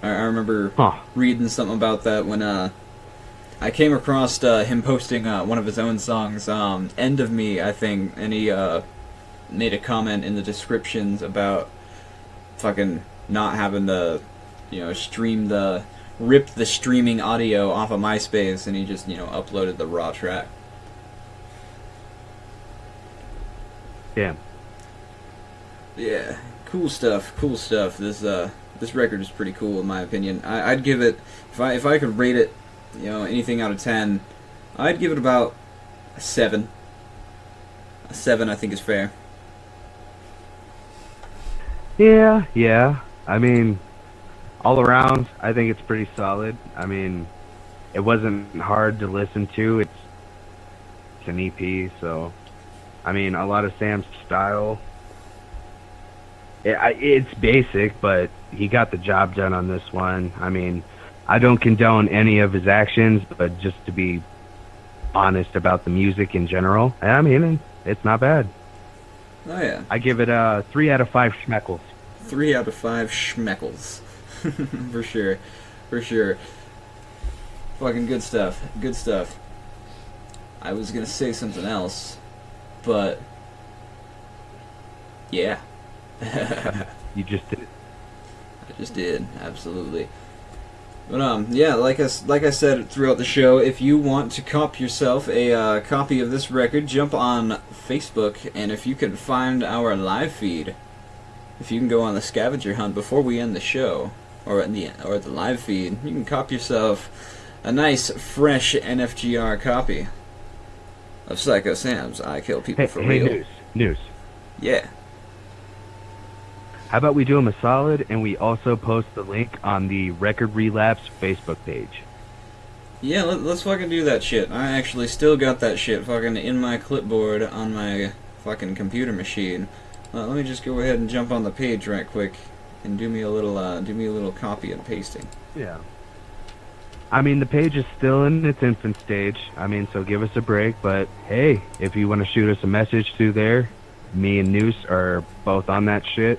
I remember reading something about that when I came across him posting one of his own songs, End of Me, I think, and he made a comment in the descriptions about fucking not having to, rip the streaming audio off of MySpace, and he just, uploaded the raw track. Damn. Yeah, cool stuff. This record is pretty cool in my opinion. I'd give it, if I could rate it, anything out of 10, I'd give it about a 7. A 7 I think is fair. Yeah. I mean, all around, I think it's pretty solid. I mean, it wasn't hard to listen to. It's an EP, so I mean, a lot of Sam's style. It's basic, but he got the job done on this one. I mean, I don't condone any of his actions, but just to be honest about the music in general, I mean, it's not bad. Oh yeah. I give it a 3 out of 5 schmeckles. 3 out of 5 schmeckles. For sure. Fucking good stuff. I was gonna say something else, but yeah. You just did. I just did, absolutely. But yeah, like I said throughout the show, if you want to cop yourself a copy of this record, jump on Facebook, and if you can find our live feed, if you can go on the scavenger hunt before we end the show, or the live feed, you can cop yourself a nice, fresh NFGR copy of Syko Sam's I Kill People for Real. News. Yeah. How about we do him a solid, and we also post the link on the Record Relapse Facebook page? Yeah, let's fucking do that shit. I actually still got that shit fucking in my clipboard on my fucking computer machine. Let me just go ahead and jump on the page right quick and do me a little copy and pasting. Yeah. I mean, the page is still in its infant stage. I mean, so give us a break. But hey, if you want to shoot us a message through there, me and Noose are both on that shit.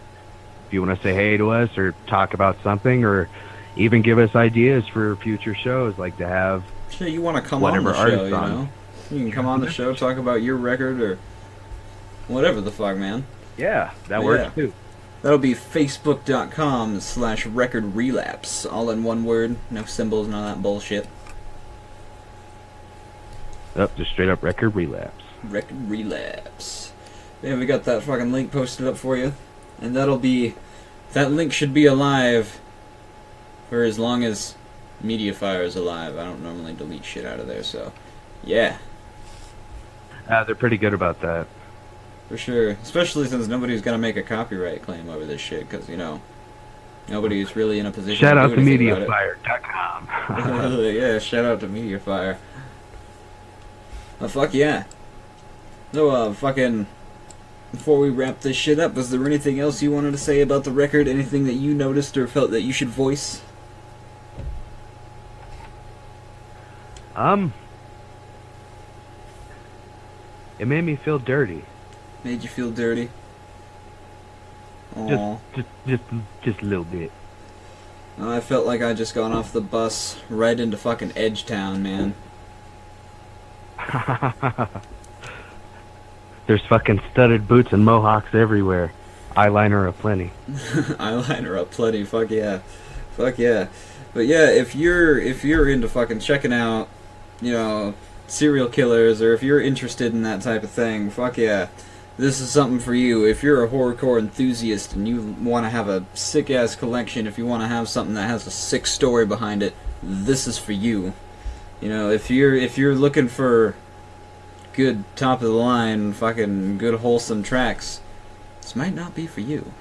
If you want to say hey to us or talk about something or even give us ideas for future shows, like to have sure, you want to come whatever on the show, artist you on. know? You can come on the show, talk about your record or whatever the fuck, man. Yeah, that works too. That'll be facebook.com/record relapse. All in one word, no symbols, none of that bullshit. Just straight up Record Relapse. Record Relapse. Yeah, we got that fucking link posted up for you. And that link should be alive for as long as Mediafire is alive. I don't normally delete shit out of there, so yeah. They're pretty good about that. For sure. Especially since nobody's gonna make a copyright claim over this shit, because, nobody's really in a position Shout to out do to anything about it. Mediafire.com. Yeah, shout out to Mediafire. Fuck yeah. So, fucking... Before we wrap this shit up, was there anything else you wanted to say about the record? Anything that you noticed or felt that you should voice? It made me feel dirty. Made you feel dirty? Aww. Just a little bit. I felt like I just got off the bus right into fucking Edgetown, man. There's fucking studded boots and mohawks everywhere. Eyeliner aplenty. Eyeliner aplenty. Fuck yeah. Fuck yeah. But yeah, if you're into fucking checking out, you know, serial killers, or if you're interested in that type of thing, fuck yeah. This is something for you. If you're a horrorcore enthusiast and you want to have a sick-ass collection, if you want to have something that has a sick story behind it, this is for you. You know, if you're looking for good top-of-the-line, fucking good wholesome tracks, this might not be for you.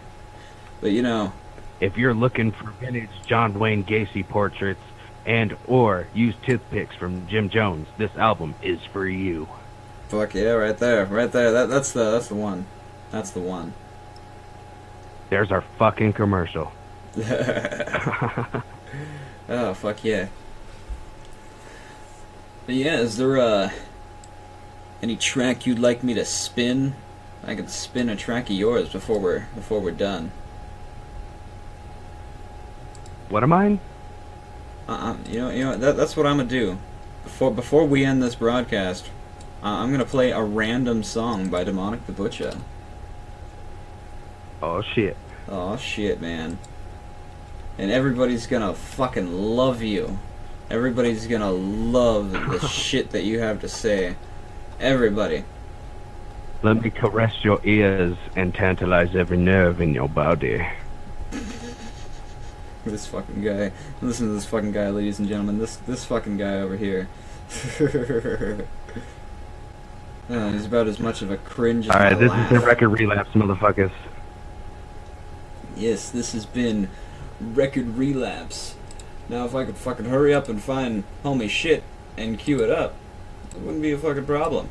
But, you know... If you're looking for vintage John Wayne Gacy portraits and or used toothpicks from Jim Jones, this album is for you. Fuck yeah, right there. That's the one. That's the one. There's our fucking commercial. Oh, fuck yeah. But yeah, is there any track you'd like me to spin? I could spin a track of yours before we're done. What am I? You know that's what I'm gonna do. Before we end this broadcast, I'm gonna play a random song by Demonik the Butcha. Oh shit. Oh shit, man. And everybody's gonna fucking love you. Everybody's gonna love the shit that you have to say. Everybody. Let me caress your ears and tantalize every nerve in your body. This fucking guy. Listen to this fucking guy, ladies and gentlemen. This fucking guy over here. He's about as much of a cringe as Alright, this is the Record Relapse, motherfuckers. Yes, this has been Record Relapse. Now, if I could fucking hurry up and find homie shit and cue it up, it wouldn't be a fucking problem.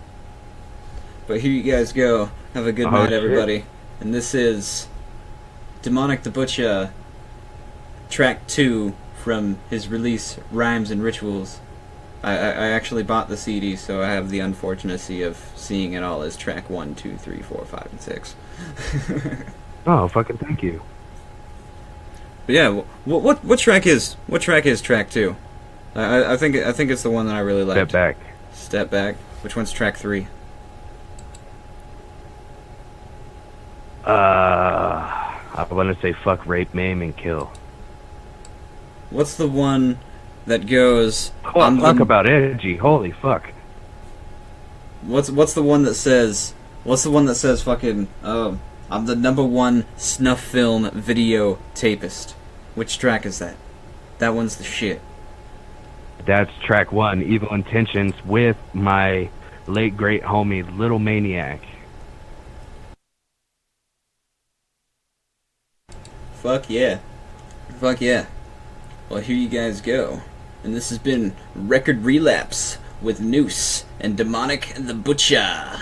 But here you guys go. Have a good night, everybody. Shit. And this is Demonik the Butcha, track 2 from his release, Rhymes and Rituals. I actually bought the CD, so I have the unfortunacy of seeing it all as track 1, 2, 3, 4, 5, and 6. Oh, fucking thank you. But yeah, what track is track 2? I think it's the one that I really liked. Step Back. Step Back. Which one's track 3? I want to say fuck, rape, maim, and kill. What's the one that goes? Oh, talk about edgy! Holy fuck! What's the one that says? What's the one that says fucking? I'm the #1 snuff film video tapist. Which track is that? That one's the shit. That's track 1, Evil Intentions, with my late great homie Little Maniac. Fuck yeah. Fuck yeah. Well, here you guys go. And this has been Record Relapse with Noose and Demonik and the Butcha.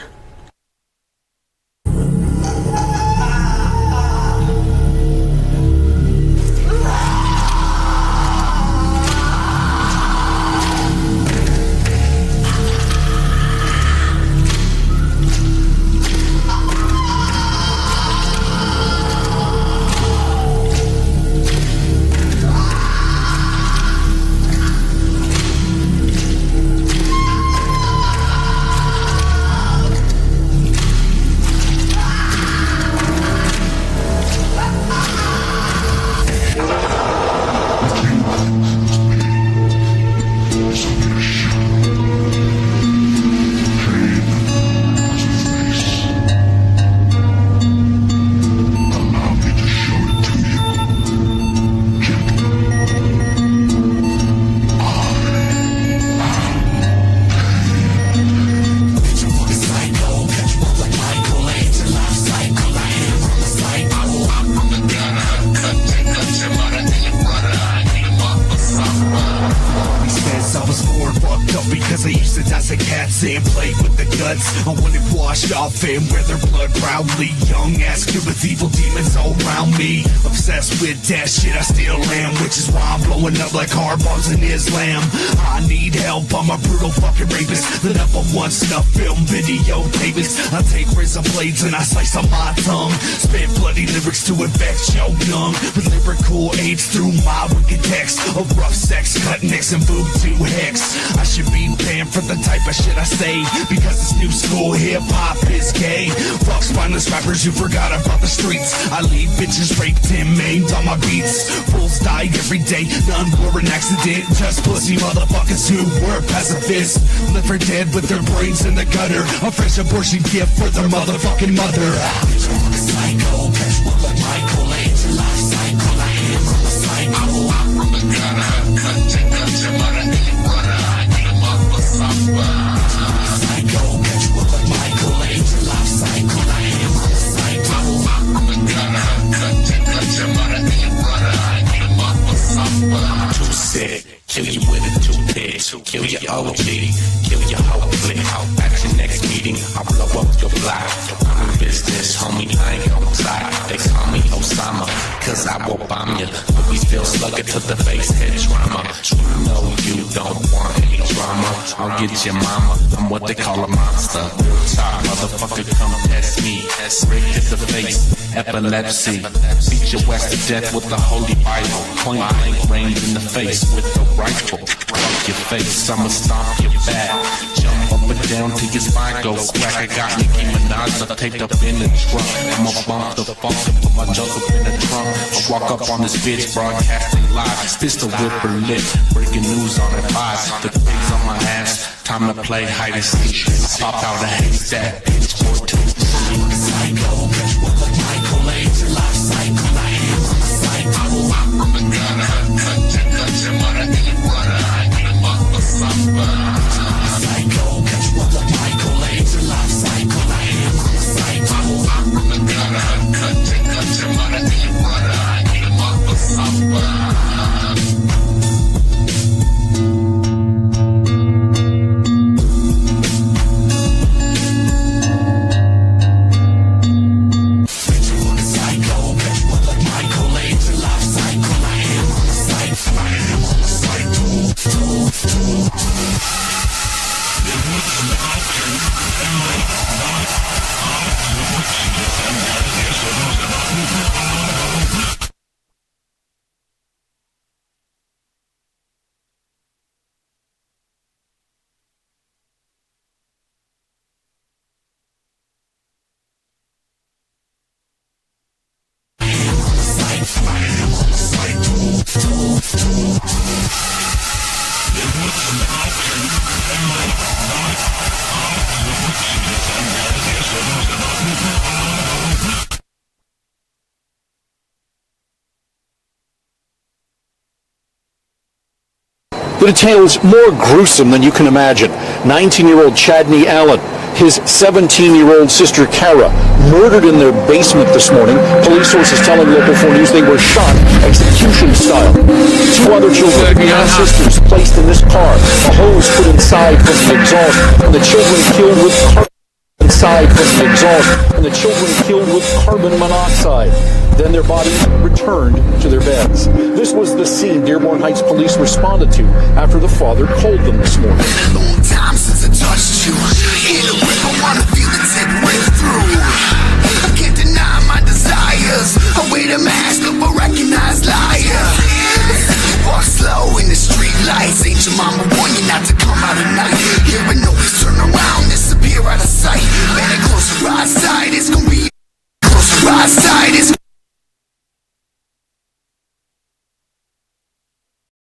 Fame wear their blood proudly. Young ass kid with evil demons all around me. Obsessed with that shit, I still am. Which is why I'm blowing up like car bombs in Islam. I need help, I'm a brutal fucking rapist. The #1 snuff film video tapist. I take razor blades and I slice on my tongue. Spit bloody lyrics to infect your young. With lyrical aids through my wicked text. Of rough sex, cut necks and boob to hex. I should be damn for the type of shit I say, because this new school hip-hop is gay. Fuck spineless rappers who forgot about the streets. I leave bitches raped and maimed on my beats. Fools die every day, none were an accident. Just pussy motherfuckers who were pacifists, left for dead with their brains in the gutter. A fresh abortion gift for their motherfucking mother. Psycho, catch one like Michael, ain't your life cycle. I am from the psycho. I'm from the gutter, cut your mother, brother. I get him up for supper. Psycho, catch one like Michael, ain't your life cycle. I am from the psycho. I'm from the gutter, cut your mother, brother. I get him up for supper. I'm too sick, kill you with a toothpick, kill your OG, kill your whole clique. At your next meeting, I'll blow up your block. I'm in business, homie, I ain't gon' fly. They call me Osama, cause I will bomb ya. But we still slug it to the face, head trauma. You know you don't want any drama. I'll get your mama, I'm what they call a monster. Top motherfucker, come test me. Rick hit the face, epilepsy. Beat your ass to death with the Holy Bible. Point blank range in the face with the rifle. Fuck your face, I'ma stomp your back. Jump up and down till your spine goes crack. I got Nicki Minaj taped up in the truck. I'ma bump the funk and put my junk up in the trunk. I walk up on this bitch broadcasting live. Pistol whip her lip, breaking news on her thighs. The pigs on my ass, time to play hide and seek. Pop out a haystack, it's 4-2. Psycho, catch one like Michael, ain't your life cycle. I am from the psycho. I'm from the gutter, cut your mother, brother. I get him up for supper. Psycho, catch one like Michael, ain't your life cycle. I am from the psycho. I'm from the gutter, cut your mother, brother. I get him up for supper. But a tale is more gruesome than you can imagine. 19-year-old Chadney Allen, his 17-year-old sister Kara, murdered in their basement this morning. Police sources telling Local 4 News they were shot execution style. 2 other children and sisters placed in this car. A hose put inside from the exhaust, and the children killed with carbon monoxide. Then their bodies returned to their beds. This was the scene Dearborn Heights police responded to after the father called them this morning. Long time since I touched you.